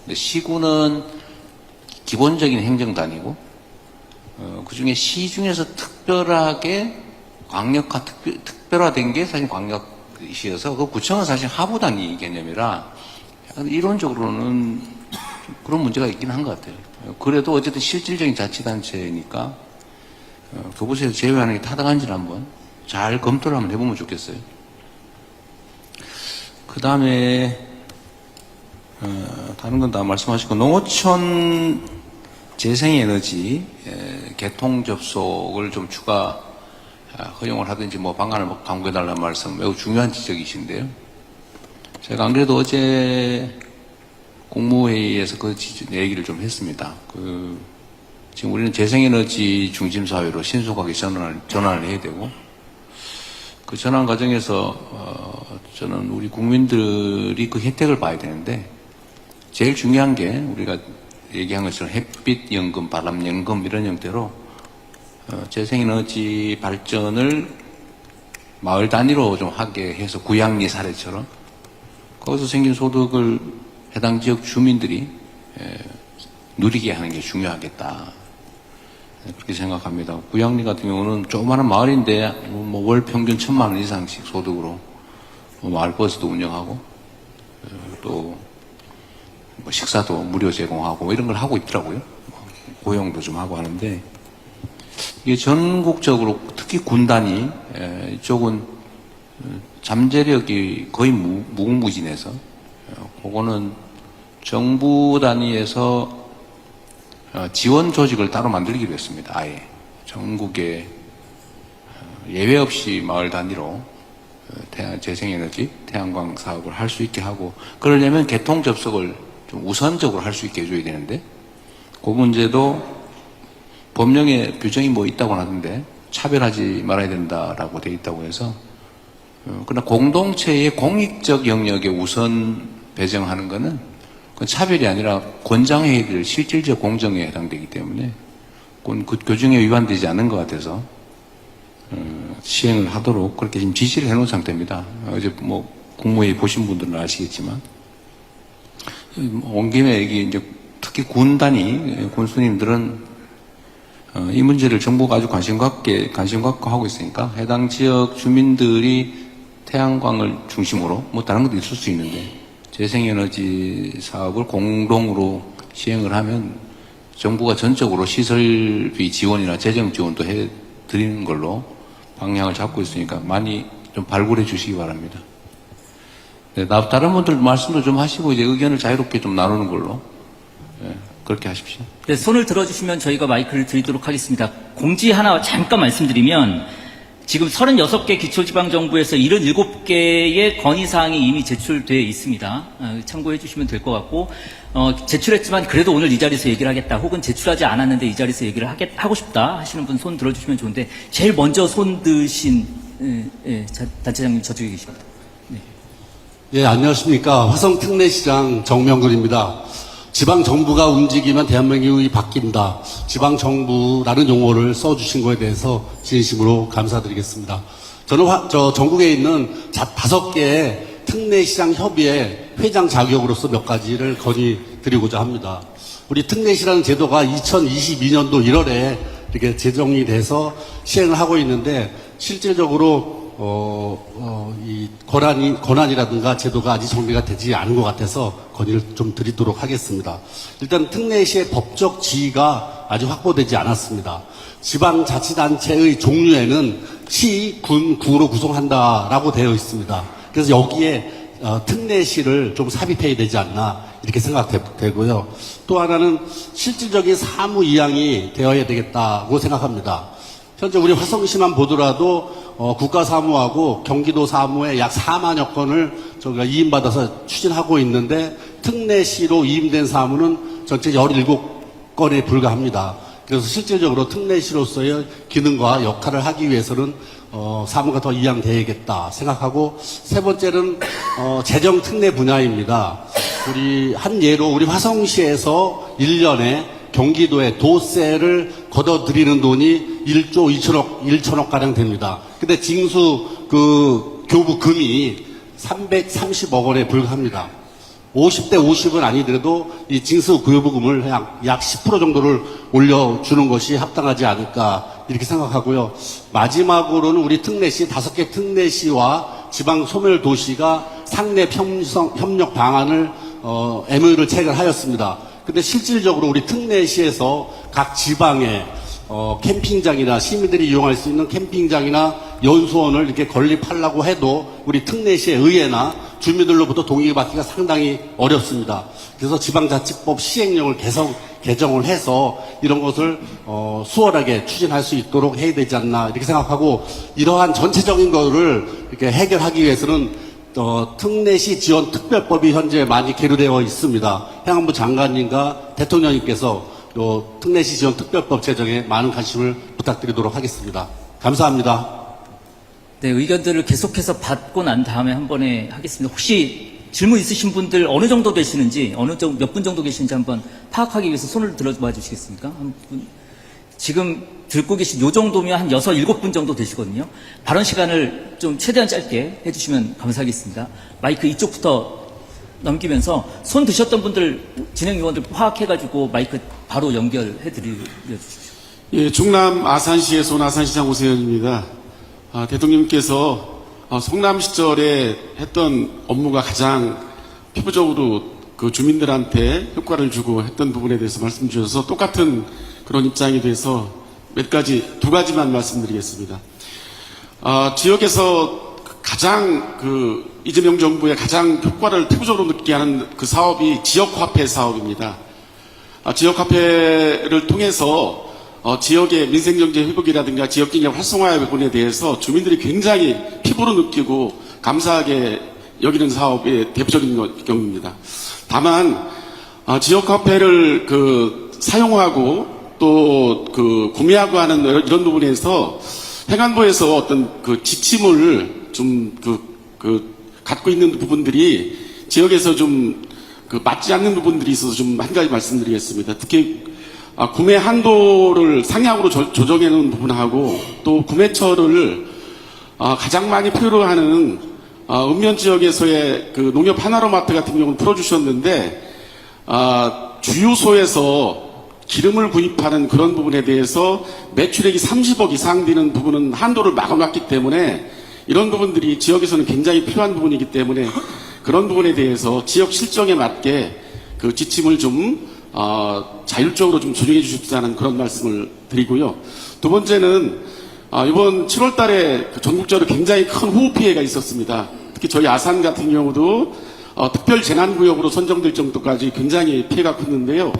근데 시구는 기본적인 행정단위고, 그 중에 시 중에서 특별하게 광역화, 특별화된 게 사실 광역시여서, 그 구청은 사실 하부단위 개념이라, 이론적으로는 그런 문제가 있긴 한 것 같아요. 그래도 어쨌든 실질적인 자치단체니까, 교부세에서 제외하는 게 타당한지를 한번 잘 검토를 한번 해보면 좋겠어요. 그 다음에, 다른 건 다 말씀하시고, 농어촌 재생에너지 개통 접속을 좀 추가 허용을 하든지 뭐 방안을 강구해달라는 말씀 매우 중요한 지적이신데요. 제가 안 그래도 어제 국무회의에서 그 얘기를 좀 했습니다. 지금 우리는 재생에너지 중심 사회로 신속하게 전환을 해야 되고, 그 전환 과정에서 저는 우리 국민들이 그 혜택을 봐야 되는데, 제일 중요한 게 우리가 얘기한 것처럼 햇빛 연금, 바람 연금 이런 형태로 재생에너지 발전을 마을 단위로 좀 하게 해서 구양리 사례처럼 거기서 생긴 소득을 해당 지역 주민들이 누리게 하는 게 중요하겠다. 그렇게 생각합니다. 구양리 같은 경우는 조그마한 마을인데 뭐 월 평균 1,000만 원 이상씩 소득으로 마을 버스도 운영하고 또 뭐 식사도 무료 제공하고 뭐 이런 걸 하고 있더라고요. 고용도 좀 하고 하는데, 이게 전국적으로 특히 군 단위 이쪽은 잠재력이 거의 무궁무진해서 그거는 정부 단위에서 지원 조직을 따로 만들기로 했습니다. 아예 전국에 예외 없이 마을 단위로 재생에너지 태양광 사업을 할 수 있게 하고, 그러려면 개통 접속을 좀 우선적으로 할 수 있게 해줘야 되는데, 그 문제도 법령에 규정이 뭐 있다고 하던데 차별하지 말아야 된다라고 돼 있다고 해서, 그러나 공동체의 공익적 영역에 우선 배정하는 거는 그건 차별이 아니라 권장해야 될 실질적 공정에 해당되기 때문에 그건 그 교정에 위반되지 않는 것 같아서 시행을 하도록 그렇게 지금 지시를 해놓은 상태입니다. 어제 뭐 국무회의 보신 분들은 아시겠지만, 온 김에 여기 이제 특히 군 단위 군수님들은 이 문제를 정부가 아주 관심 갖고 하고 있으니까 해당 지역 주민들이 태양광을 중심으로 뭐 다른 것도 있을 수 있는데 재생에너지 사업을 공동으로 시행을 하면 정부가 전적으로 시설비 지원이나 재정 지원도 해드리는 걸로 방향을 잡고 있으니까 많이 좀 발굴해 주시기 바랍니다. 네, 다른 분들 말씀도 좀 하시고 이제 의견을 자유롭게 좀 나누는 걸로 그렇게 하십시오. 네, 손을 들어주시면 저희가 마이크를 드리도록 하겠습니다. 공지 하나 잠깐 말씀드리면, 지금 36개 기초지방정부에서 77개의 건의사항이 이미 제출되어 있습니다. 참고해 주시면 될 것 같고, 제출했지만 그래도 오늘 이 자리에서 얘기를 하겠다, 혹은 제출하지 않았는데 이 자리에서 얘기를 하고 싶다 하시는 분 손 들어주시면 좋은데, 제일 먼저 손 드신 단체장님 저쪽에 계십니다. 네. 예, 안녕하십니까. 화성 특례시장 정명근입니다. 지방정부가 움직이면 대한민국이 바뀐다. 지방정부라는 용어를 써주신 거에 대해서 진심으로 감사드리겠습니다. 저는 전국에 있는 5개의 특례시장 협의회 회장 자격으로서 몇 가지를 건의드리고자 합니다. 우리 특례시라는 제도가 2022년도 1월에 이렇게 제정이 돼서 시행을 하고 있는데 실질적으로 이 권한이라든가 제도가 아직 정리가 되지 않은 것 같아서 건의를 좀 드리도록 하겠습니다. 일단 특례시의 법적 지위가 아직 확보되지 않았습니다. 지방자치단체의 종류에는 시, 군, 구로 구성한다라고 되어 있습니다. 그래서 여기에 특례시를 좀 삽입해야 되지 않나 이렇게 생각되고요. 또 하나는 실질적인 사무 이양이 되어야 되겠다고 생각합니다. 현재 우리 화성시만 보더라도 국가사무하고 경기도 사무에 약 4만여 건을 저희가 이임받아서 추진하고 있는데 특례시로 이임된 사무는 전체 17건에 불과합니다. 그래서 실질적으로 특례시로서의 기능과 역할을 하기 위해서는 사무가 더 이양되어야겠다 생각하고, 세 번째는 재정 특례 분야입니다. 한 예로 우리 화성시에서 1년에 경기도에 도세를 걷어들이는 돈이 1조 1천억 가량 됩니다. 근데 징수 교부금이 330억 원에 불과합니다. 50대 50은 아니더라도 이 징수 교부금을 약 10% 정도를 올려주는 것이 합당하지 않을까 이렇게 생각하고요. 마지막으로는 우리 특례시 5개 특례시와 지방 소멸도시가 상내 협력 방안을 MOU를 체결하였습니다. 근데 실질적으로 우리 특례시에서 각 지방에 캠핑장이나 시민들이 이용할 수 있는 캠핑장이나 연수원을 이렇게 건립하려고 해도 우리 특례시의 의회나 주민들로부터 동의가 받기가 상당히 어렵습니다. 그래서 지방자치법 시행령을 개정을 해서 이런 것을 수월하게 추진할 수 있도록 해야 되지 않나 이렇게 생각하고, 이러한 전체적인 거를 이렇게 해결하기 위해서는 특례시 지원 특별법이 현재 많이 계류되어 있습니다. 행안부 장관님과 대통령님께서 특례시 지원 특별법 제정에 많은 관심을 부탁드리도록 하겠습니다. 감사합니다. 네, 의견들을 계속해서 받고 난 다음에 한 번에 하겠습니다. 혹시 질문 있으신 분들 어느 정도 되시는지, 몇 분 정도 계시는지 한번 파악하기 위해서 손을 들어봐 주시겠습니까? 한 분. 지금 듣고 계신 요 정도면 한 6, 7분 정도 되시거든요. 발언 시간을 좀 최대한 짧게 해주시면 감사하겠습니다. 마이크 이쪽부터 넘기면서 손 드셨던 분들, 진행위원들 파악해가지고 마이크 바로 연결해 드려주십시오. 예, 충남 아산시에서 온 아산시장 오세현입니다. 대통령님께서 성남 시절에 했던 업무가 가장 피부적으로 그 주민들한테 효과를 주고 했던 부분에 대해서 말씀 주셔서 똑같은 그런 입장이 돼서 두 가지만 말씀드리겠습니다. 지역에서 가장 이재명 정부의 가장 효과를 피부적으로 느끼게 하는 그 사업이 지역화폐 사업입니다. 지역화폐를 통해서 지역의 민생경제 회복이라든가 지역경제 활성화 부분에 대해서 주민들이 굉장히 피부로 느끼고 감사하게 여기는 사업의 대표적인 경우입니다. 다만 지역화폐를 사용하고 또 구매하고 하는 이런 부분에서 행안부에서 어떤 지침을 좀 갖고 있는 부분들이 지역에서 좀 맞지 않는 부분들이 있어서 좀 한 가지 말씀드리겠습니다. 특히 구매 한도를 상향으로 조정해 놓은 부분하고 또 구매처를 가장 많이 필요로 하는 읍면 지역에서의 농협 하나로마트 같은 경우는 풀어주셨는데 주유소에서 기름을 구입하는 그런 부분에 대해서 매출액이 30억 이상 되는 부분은 한도를 막아놨기 때문에 이런 부분들이 지역에서는 굉장히 필요한 부분이기 때문에 그런 부분에 대해서 지역 실정에 맞게 지침을 좀 자율적으로 좀 조정해 주십사는 그런 말씀을 드리고요. 두 번째는 이번 7월 달에 전국적으로 굉장히 큰 호우 피해가 있었습니다. 특히 저희 아산 같은 경우도 특별 재난구역으로 선정될 정도까지 굉장히 피해가 컸는데요.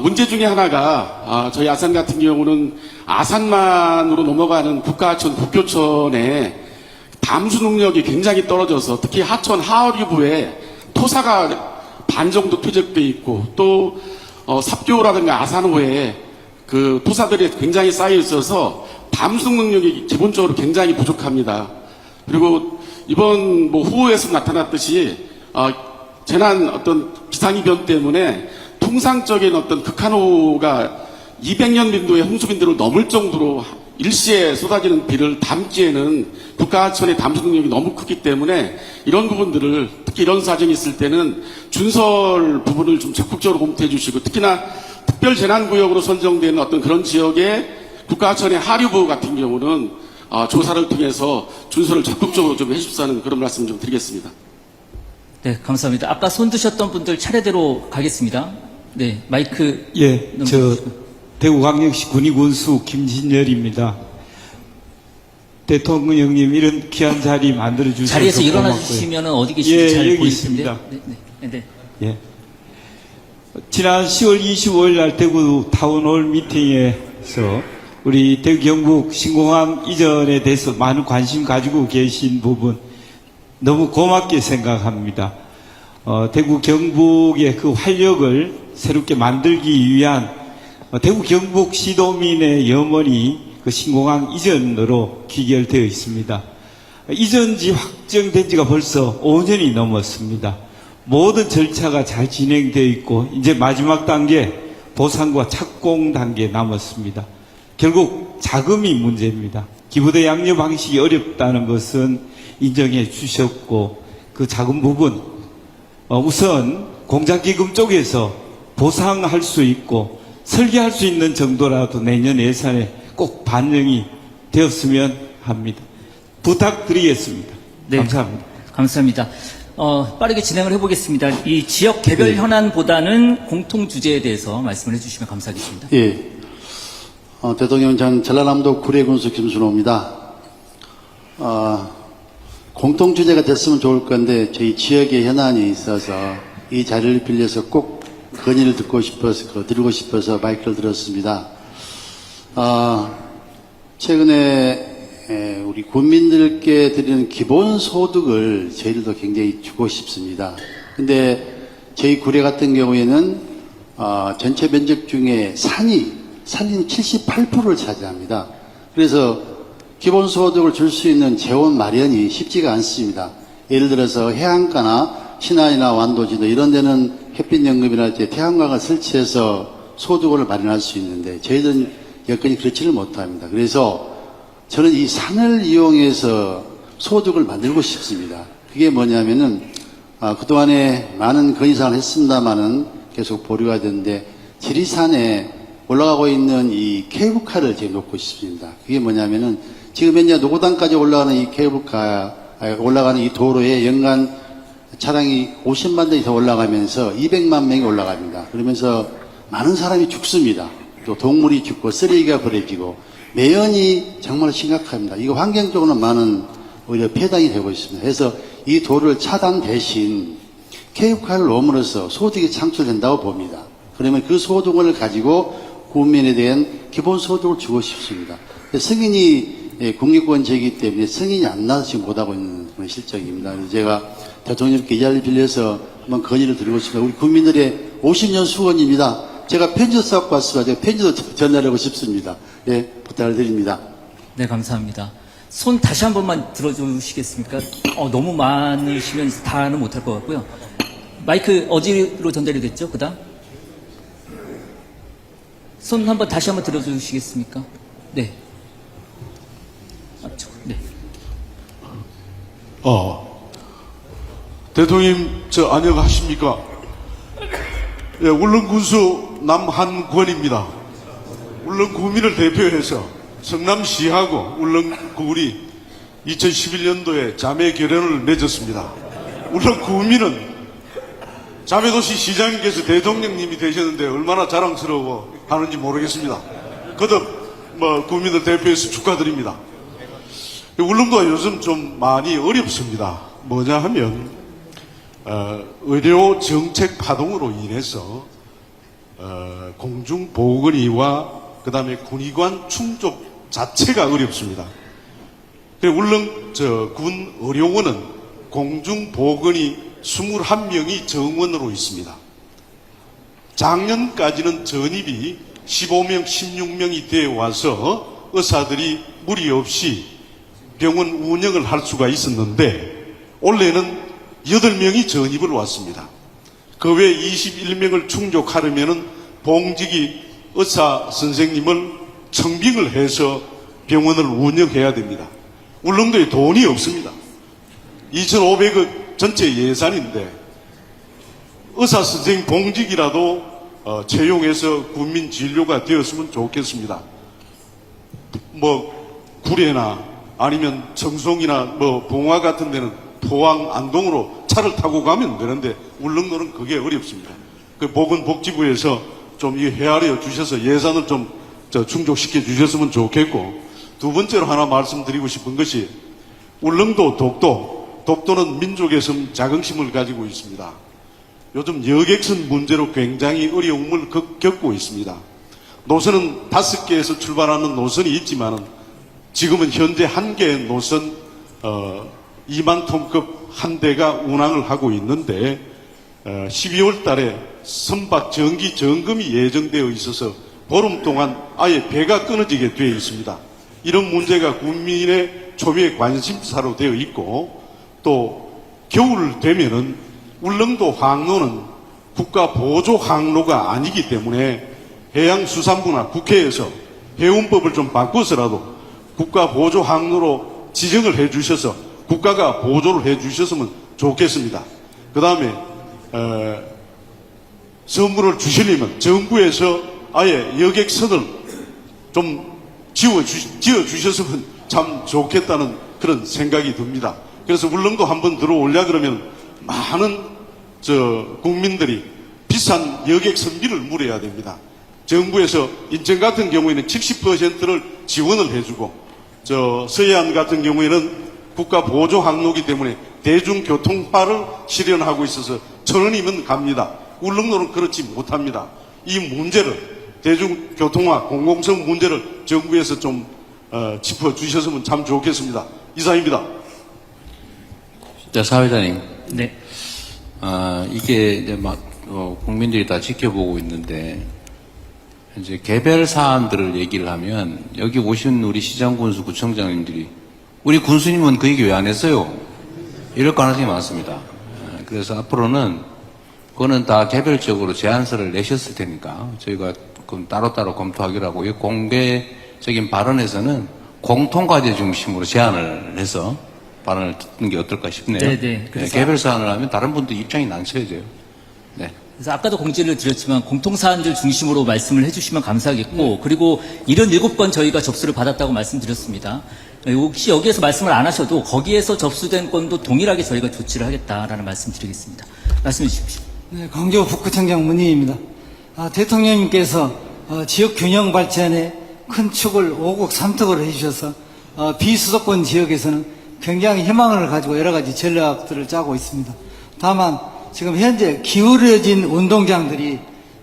문제 중에 하나가 저희 아산 같은 경우는 아산만으로 넘어가는 국가하천 국교천에 담수 능력이 굉장히 떨어져서 특히 하천 하류부에 토사가 반 정도 퇴적돼 있고 또 삽교라든가 아산호에 토사들이 굉장히 쌓여 있어서 담수 능력이 기본적으로 굉장히 부족합니다. 그리고 이번 뭐 후보에서 나타났듯이 재난 어떤 기상이변 때문에 통상적인 어떤 극한호우가 200년 빈도의 홍수빈도를 넘을 정도로 일시에 쏟아지는 비를 담기에는 국가하천의 담수 능력이 너무 크기 때문에 이런 부분들을 특히 이런 사정이 있을 때는 준설 부분을 좀 적극적으로 검토해 주시고 특히나 특별재난구역으로 선정된 어떤 그런 지역에 국가하천의 하류부 같은 경우는 조사를 통해서 준설을 적극적으로 좀 해주십사는 그런 말씀 좀 드리겠습니다. 네, 감사합니다. 아까 손 드셨던 분들 차례대로 가겠습니다. 네, 마이크. 예, 넘겨주시고. 대구광역시 군의군수 김진열입니다. 대통령님 이런 귀한 자리 만들어 주셔서 자리에서 일어나 고맙고요. 주시면 어디 계신지 잘 여기 보일 텐데요. 있습니다. 네. 예. 지난 10월 25일 날 대구 타운홀 미팅에서 우리 대구 경북 신공항 이전에 대해서 많은 관심 가지고 계신 부분 너무 고맙게 생각합니다. 대구 경북의 그 활력을 새롭게 만들기 위한 대구 경북 시도민의 염원이 그 신공항 이전으로 귀결되어 있습니다. 이전지 확정된 지가 벌써 5년이 넘었습니다. 모든 절차가 잘 진행되어 있고 이제 마지막 단계 보상과 착공 단계 남았습니다. 결국 자금이 문제입니다. 기부대 양육 방식이 어렵다는 것은 인정해 주셨고 그 자금 부분 우선 공작기금 쪽에서 보상할 수 있고 설계할 수 있는 정도라도 내년 예산에 꼭 반영이 되었으면 합니다. 부탁드리겠습니다. 네. 감사합니다. 감사합니다. 빠르게 진행을 해보겠습니다. 이 지역 개별 현안보다는 공통 주제에 대해서 말씀을 해주시면 감사하겠습니다. 예. 대통령 전 전라남도 구례군수 김순호입니다. 공통 주제가 됐으면 좋을 건데 저희 지역의 현안이 있어서 이 자리를 빌려서 꼭 건의를 드리고 싶어서 마이크를 들었습니다. 최근에 우리 국민들께 드리는 기본소득을 저희들도 굉장히 주고 싶습니다. 근데 저희 구례 같은 경우에는 전체 면적 중에 산이 78%를 차지합니다. 그래서 기본소득을 줄 수 있는 재원 마련이 쉽지가 않습니다. 예를 들어서 해안가나 신안이나 완도지도 이런 데는 햇빛연금이랄지 태양광을 설치해서 소득을 마련할 수 있는데 저희들은 여건이 그렇지를 못합니다. 그래서 저는 이 산을 이용해서 소득을 만들고 싶습니다. 그게 뭐냐면은 그동안에 많은 건의사항을 했습니다마는 계속 보류가 되는데 지리산에 올라가고 있는 이 케이블카를 제가 놓고 싶습니다. 그게 뭐냐면은 지금 현재 노고단까지 올라가는 이 케이블카 올라가는 이 도로에 연간 차량이 50만 대이 더 올라가면서 200만 명이 올라갑니다. 그러면서 많은 사람이 죽습니다. 또 동물이 죽고 쓰레기가 버려지고 매연이 정말 심각합니다. 이거 환경적으로는 많은 오히려 폐당이 되고 있습니다. 그래서 이 도로를 차단 대신 케이블카를 놓음으로써 소득이 창출된다고 봅니다. 그러면 그 소득을 가지고 국민에 대한 기본소득을 주고 싶습니다. 승인이 국립공원지이기 때문에 승인이 안 나서 지금 못하고 있는 그런 실정입니다. 그래서 제가 대통령께 이 자리를 빌려서 한번 건의를 드리고 싶습니다. 우리 국민들의 50년 수건입니다. 제가 편지도 써갖고 왔습니다. 제가 편지도 전달하고 싶습니다. 예, 부탁을 드립니다. 네, 감사합니다. 손 다시 한 번만 들어주시겠습니까? 너무 많으시면 다는 못할 것 같고요. 마이크 어디로 전달이 됐죠? 그 다음? 손 한번 다시 한번 들어주시겠습니까? 네. 네. 대통령님, 안녕하십니까? 예, 울릉군수 남한권입니다. 울릉구민을 대표해서 성남시하고 울릉구울이 2011년도에 자매 결연을 맺었습니다. 울릉구민은 자매도시 시장님께서 대통령님이 되셨는데 얼마나 자랑스러워 하는지 모르겠습니다. 거듭 구민들 대표해서 축하드립니다. 울릉도가 요즘 좀 많이 어렵습니다. 뭐냐 하면 의료 정책 파동으로 인해서 공중보건의와 그 다음에 군의관 충족 자체가 어렵습니다. 울릉 군 의료원은 공중보건의 21명이 정원으로 있습니다. 작년까지는 전입이 15명, 16명이 되어 와서 의사들이 무리 없이 병원 운영을 할 수가 있었는데 올해는 8명이 전입을 왔습니다. 그 외 21명을 충족하려면은 봉직이 의사 선생님을 청빙을 해서 병원을 운영해야 됩니다. 울릉도에 돈이 없습니다. 2,500억 전체 예산인데 의사 선생님 봉직이라도 채용해서 국민 진료가 되었으면 좋겠습니다. 구례나 아니면 청송이나 봉화 같은 데는 포항, 안동으로 차를 타고 가면 되는데 울릉도는 그게 어렵습니다. 그 보건복지부에서 좀 헤아려 주셔서 예산을 좀 충족시켜 주셨으면 좋겠고, 두 번째로 하나 말씀드리고 싶은 것이 울릉도 독도는 민족의 섬 자긍심을 가지고 있습니다. 요즘 여객선 문제로 굉장히 어려움을 겪고 있습니다. 노선은 5개에서 출발하는 노선이 있지만은 지금은 현재 1개의 노선 2만 톤급 한 대가 운항을 하고 있는데 12월 달에 선박 정기 점검이 예정되어 있어서 보름 동안 아예 배가 끊어지게 되어 있습니다. 이런 문제가 국민의 초미의 관심사로 되어 있고, 또 겨울 되면은 울릉도 항로는 국가 보조 항로가 아니기 때문에 해양수산부나 국회에서 해운법을 좀 바꿔서라도 국가 보조 항로로 지정을 해 주셔서 국가가 보조를 해 주셨으면 좋겠습니다. 그 다음에 선물을 주시려면 정부에서 아예 여객선을 좀 지어 주셨으면 참 좋겠다는 그런 생각이 듭니다. 그래서 울릉도 한번 들어오려 그러면 많은 국민들이 비싼 여객선비를 물어야 됩니다. 정부에서 인천 같은 경우에는 70%를 지원을 해주고, 서해안 같은 경우에는 국가 보조 항로이기 때문에 대중교통화를 실현하고 있어서 1,000원이면 갑니다. 울릉도는 그렇지 못합니다. 이 문제를, 대중교통화, 공공성 문제를 정부에서 좀 짚어주셨으면 참 좋겠습니다. 이상입니다. 사회자님. 네. 이게 이제 국민들이 다 지켜보고 있는데, 이제 개별 사안들을 얘기를 하면, 여기 오신 우리 시장군수 구청장님들이, 우리 군수님은 그 얘기 왜 안 했어요? 이럴 가능성이 많습니다. 그래서 앞으로는, 그거는 다 개별적으로 제안서를 내셨을 테니까, 저희가 그럼 따로따로 검토하기로 하고, 이 공개적인 발언에서는 공통과제 중심으로 제안을 해서, 발언을 듣는 게 어떨까 싶네요. 네네. 개별 사안을 하면 다른 분들 입장이 난처해져요. 네. 그래서 아까도 공지를 드렸지만 공통사안들 중심으로 말씀을 해주시면 감사하겠고, 그리고 77건 저희가 접수를 받았다고 말씀드렸습니다. 혹시 여기에서 말씀을 안 하셔도 거기에서 접수된 건도 동일하게 저희가 조치를 하겠다라는 말씀 드리겠습니다. 말씀해 주십시오. 네, 광주 북구청장 문희입니다. 대통령님께서 지역 균형 발전에 큰 축을 5국 3특으로 해주셔서 비수도권 지역에서는 굉장히 희망을 가지고 여러 가지 전략들을 짜고 있습니다. 다만 지금 현재 기울어진 운동장들이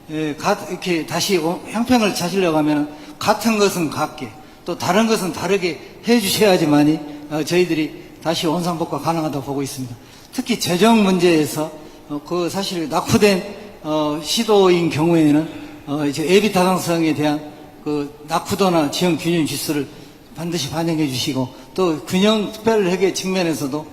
이렇게 다시 형평을 찾으려고 하면 같은 것은 같게 또 다른 것은 다르게 해주셔야지만이 저희들이 다시 원상복구가 가능하다고 보고 있습니다. 특히 재정 문제에서 그 사실 낙후된 시도인 경우에는 이제 예비 타당성에 대한 그 낙후도나 지형 균형 지수를 반드시 반영해 주시고, 또 균형 특별회계 측면에서도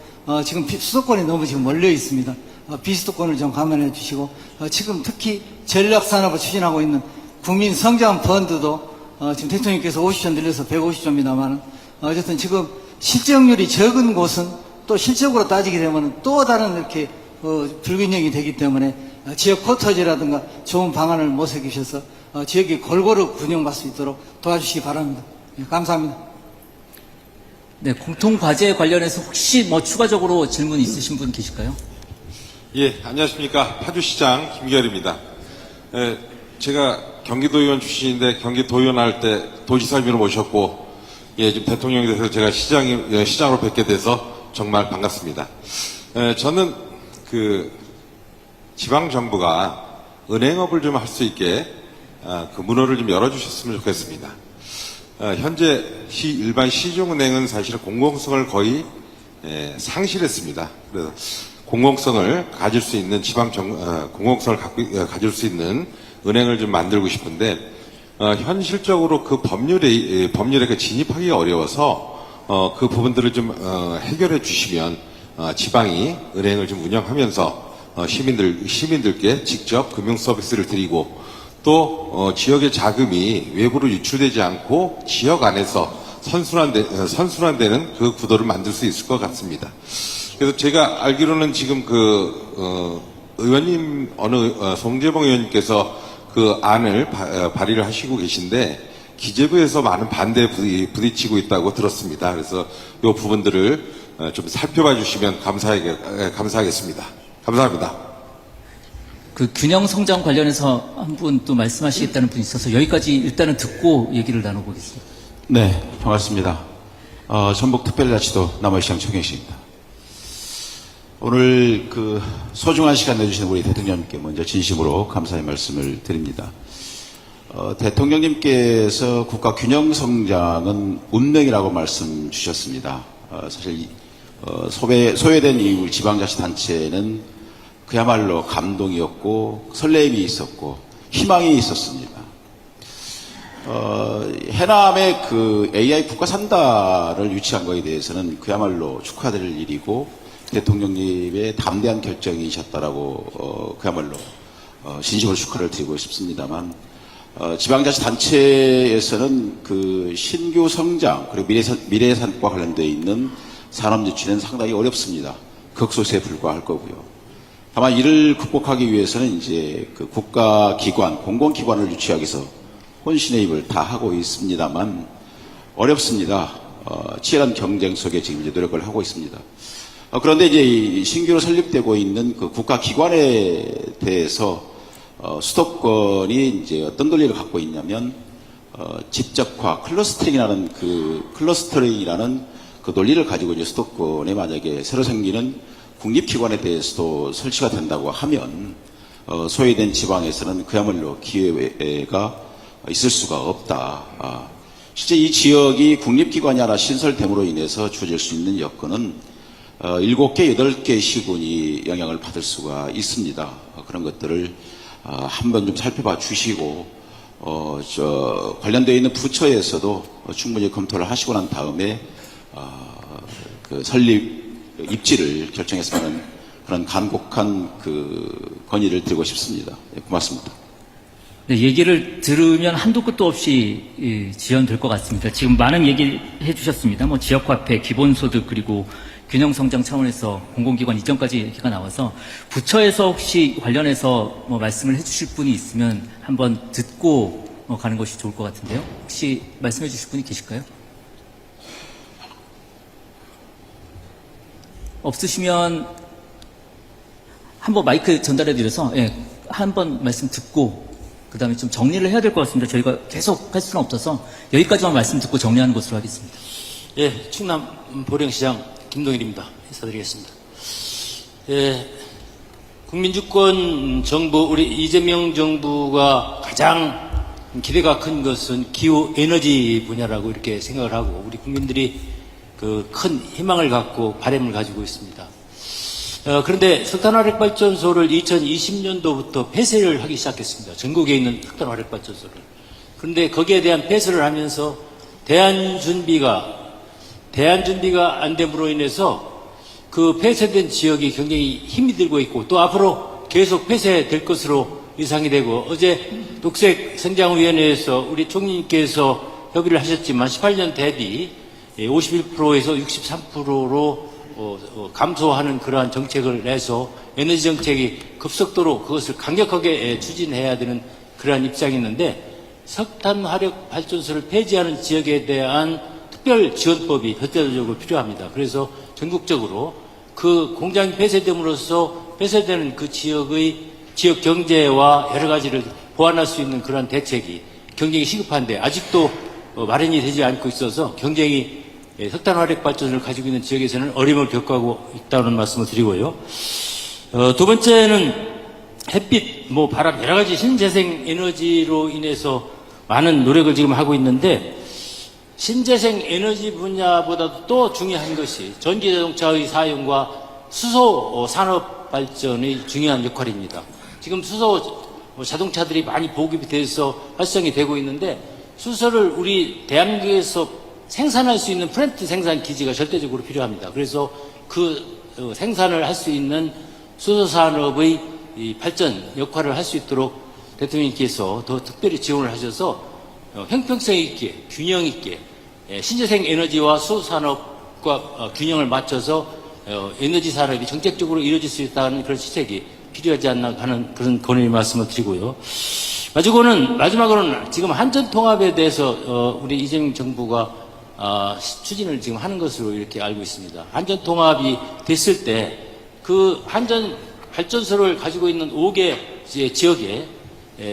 지금 수도권이 너무 지금 몰려 있습니다. 비수도권을 좀 감안해 주시고, 지금 특히 전략산업을 추진하고 있는 국민성장펀드도 지금 대통령께서 50조 늘려서 150조입니다만, 어쨌든 지금 실적률이 적은 곳은 또 실적으로 따지게 되면 또 다른 이렇게 불균형이 되기 때문에 지역 쿼터제라든가 좋은 방안을 모색주셔서 지역이 골고루 균형받을 수 있도록 도와주시기 바랍니다. 네, 감사합니다. 네, 공통과제 관련해서 혹시 추가적으로 질문 있으신 분 계실까요? 예, 안녕하십니까. 파주시장 김기열입니다. 제가 경기도의원 출신인데 경기도의원 할 때 도지사님으로 모셨고, 지금 대통령이 돼서 제가 시장으로 뵙게 돼서 정말 반갑습니다. 저는 지방정부가 은행업을 좀 할 수 있게 그 문호를 좀 열어주셨으면 좋겠습니다. 현재 일반 시중은행은 사실은 공공성을 거의 상실했습니다. 그래서 공공성을 가질 수 있는 공공성을 가질 수 있는 은행을 좀 만들고 싶은데, 현실적으로 그 법률에 진입하기가 어려워서 그 부분들을 좀 해결해 주시면 지방이 은행을 좀 운영하면서 시민들께 직접 금융 서비스를 드리고 또 지역의 자금이 외부로 유출되지 않고 지역 안에서 선순환되는 그 구도를 만들 수 있을 것 같습니다. 그래서 제가 알기로는 지금 의원님 송재봉 의원님께서 그 안을 발의를 하시고 계신데 기재부에서 많은 반대에 부딪히고 있다고 들었습니다. 그래서 이 부분들을 좀 살펴봐 주시면 감사하겠습니다. 감사합니다. 그 균형 성장 관련해서 한 분 또 말씀하시겠다는 분이 있어서 여기까지 일단은 듣고 얘기를 나눠보겠습니다. 네, 반갑습니다. 전북특별자치도 남원시장 최경식입니다. 오늘 그 소중한 시간 내주신 우리 대통령님께 먼저 진심으로 감사의 말씀을 드립니다. 대통령님께서 국가 균형 성장은 운명이라고 말씀 주셨습니다. 사실 소외된 이 지방자치단체는 그야말로 감동이었고 설레임이 있었고 희망이 있었습니다. 해남의 그 AI 국가산다를 유치한 것에 대해서는 그야말로 축하드릴 일이고 대통령님의 담대한 결정이셨다라고 그야말로 진심으로 축하를 드리고 싶습니다만 지방자치단체에서는 그 신규 성장 그리고 미래산업과 관련되어 있는 산업 유치는 상당히 어렵습니다. 극소수에 불과할 거고요. 다만 이를 극복하기 위해서는 이제 그 국가기관, 공공기관을 유치하기 위해서 혼신의 힘을 다하고 있습니다만 어렵습니다. 치열한 경쟁 속에 지금 이제 노력을 하고 있습니다. 그런데 이제 신규로 설립되고 있는 그 국가기관에 대해서 수도권이 이제 어떤 논리를 갖고 있냐면 집적화, 클러스터링이라는 그 논리를 가지고 이제 수도권에 만약에 새로 생기는 국립기관에 대해서도 설치가 된다고 하면 소외된 지방에서는 그야말로 기회가 있을 수가 없다. 실제 이 지역이 국립기관이 하나 신설됨으로 인해서 주어질 수 있는 여건은 7개, 8개 시군이 영향을 받을 수가 있습니다. 그런 것들을 한번 좀 살펴봐 주시고 관련되어 있는 부처에서도 충분히 검토를 하시고 난 다음에 그 설립 입지를 결정했으면 그런 간곡한 그 건의를 드리고 싶습니다. 네, 고맙습니다. 네, 얘기를 들으면 한도 끝도 없이 지연될 것 같습니다. 지금 많은 얘기 해주셨습니다. 뭐 지역화폐, 기본소득 그리고 균형성장 차원에서 공공기관 이전까지 얘기가 나와서 부처에서 혹시 관련해서 뭐 말씀을 해주실 분이 있으면 한번 듣고 가는 것이 좋을 것 같은데요. 혹시 말씀해 주실 분이 계실까요? 없으시면 한번 마이크 전달해 드려서 한번 말씀 듣고 그 다음에 좀 정리를 해야 될 것 같습니다. 저희가 계속 할 수는 없어서 여기까지만 말씀 듣고 정리하는 것으로 하겠습니다. 예, 충남 보령시장 김동일입니다. 인사드리겠습니다. 예, 국민주권 정부, 우리 이재명 정부가 가장 기대가 큰 것은 기후 에너지 분야라고 이렇게 생각을 하고 우리 국민들이 그 큰 희망을 갖고 바람을 가지고 있습니다. 그런데 석탄화력발전소를 2020년도부터 폐쇄를 하기 시작했습니다. 전국에 있는 석탄화력발전소를. 그런데 거기에 대한 폐쇄를 하면서 대안준비가 안 됨으로 인해서 그 폐쇄된 지역이 굉장히 힘이 들고 있고 또 앞으로 계속 폐쇄될 것으로 예상이 되고 어제 녹색성장위원회에서 우리 총리님께서 협의를 하셨지만 18년 대비 51%에서 63%로 감소하는 그러한 정책을 내서 에너지 정책이 급속도로 그것을 강력하게 추진해야 되는 그러한 입장이 있는데 석탄화력 발전소를 폐지하는 지역에 대한 특별 지원법이 절대적으로 필요합니다. 그래서 전국적으로 그 공장이 폐쇄됨으로써 폐쇄되는 그 지역의 지역 경제와 여러 가지를 보완할 수 있는 그러한 대책이 경쟁이 시급한데 아직도 마련이 되지 않고 있어서 경쟁이 석탄화력 발전소를 가지고 있는 지역에서는 어려움을 겪어가고 있다는 말씀을 드리고요. 두 번째는 햇빛, 바람 여러 가지 신재생 에너지로 인해서 많은 노력을 지금 하고 있는데 신재생 에너지 분야보다도 또 중요한 것이 전기자동차의 사용과 수소 산업 발전의 중요한 역할입니다. 지금 수소 자동차들이 많이 보급이 돼서 활성이 되고 있는데 수소를 우리 대한민국에서 생산할 수 있는 플랜트 생산 기지가 절대적으로 필요합니다. 그래서 그 생산을 할 수 있는 수소산업의 이 발전 역할을 할 수 있도록 대통령님께서 더 특별히 지원을 하셔서 형평성 있게 균형 있게 신재생 에너지와 수소산업과 균형을 맞춰서 에너지 산업이 정책적으로 이루어질 수 있다는 그런 시책이 필요하지 않나 하는 그런 권유의 말씀을 드리고요. 마지막으로는 지금 한전 통합에 대해서 우리 이재명 정부가 추진을 지금 하는 것으로 이렇게 알고 있습니다. 한전 통합이 됐을 때 그 한전 발전소를 가지고 있는 5개 지역에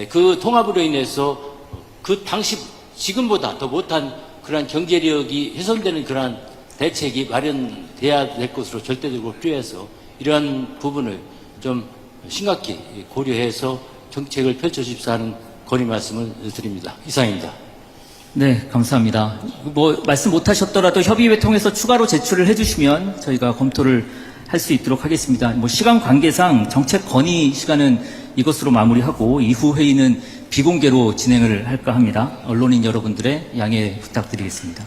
그 통합으로 인해서 그 당시 지금보다 더 못한 그러한 경제력이 훼손되는 그러한 대책이 마련돼야 될 것으로 절대적으로 필요해서 이러한 부분을 좀 심각히 고려해서 정책을 펼쳐주십사 하는 건의 말씀을 드립니다. 이상입니다. 네, 감사합니다. 말씀 못하셨더라도 협의회 통해서 추가로 제출을 해주시면 저희가 검토를 할 수 있도록 하겠습니다. 시간 관계상 정책 건의 시간은 이것으로 마무리하고 이후 회의는 비공개로 진행을 할까 합니다. 언론인 여러분들의 양해 부탁드리겠습니다.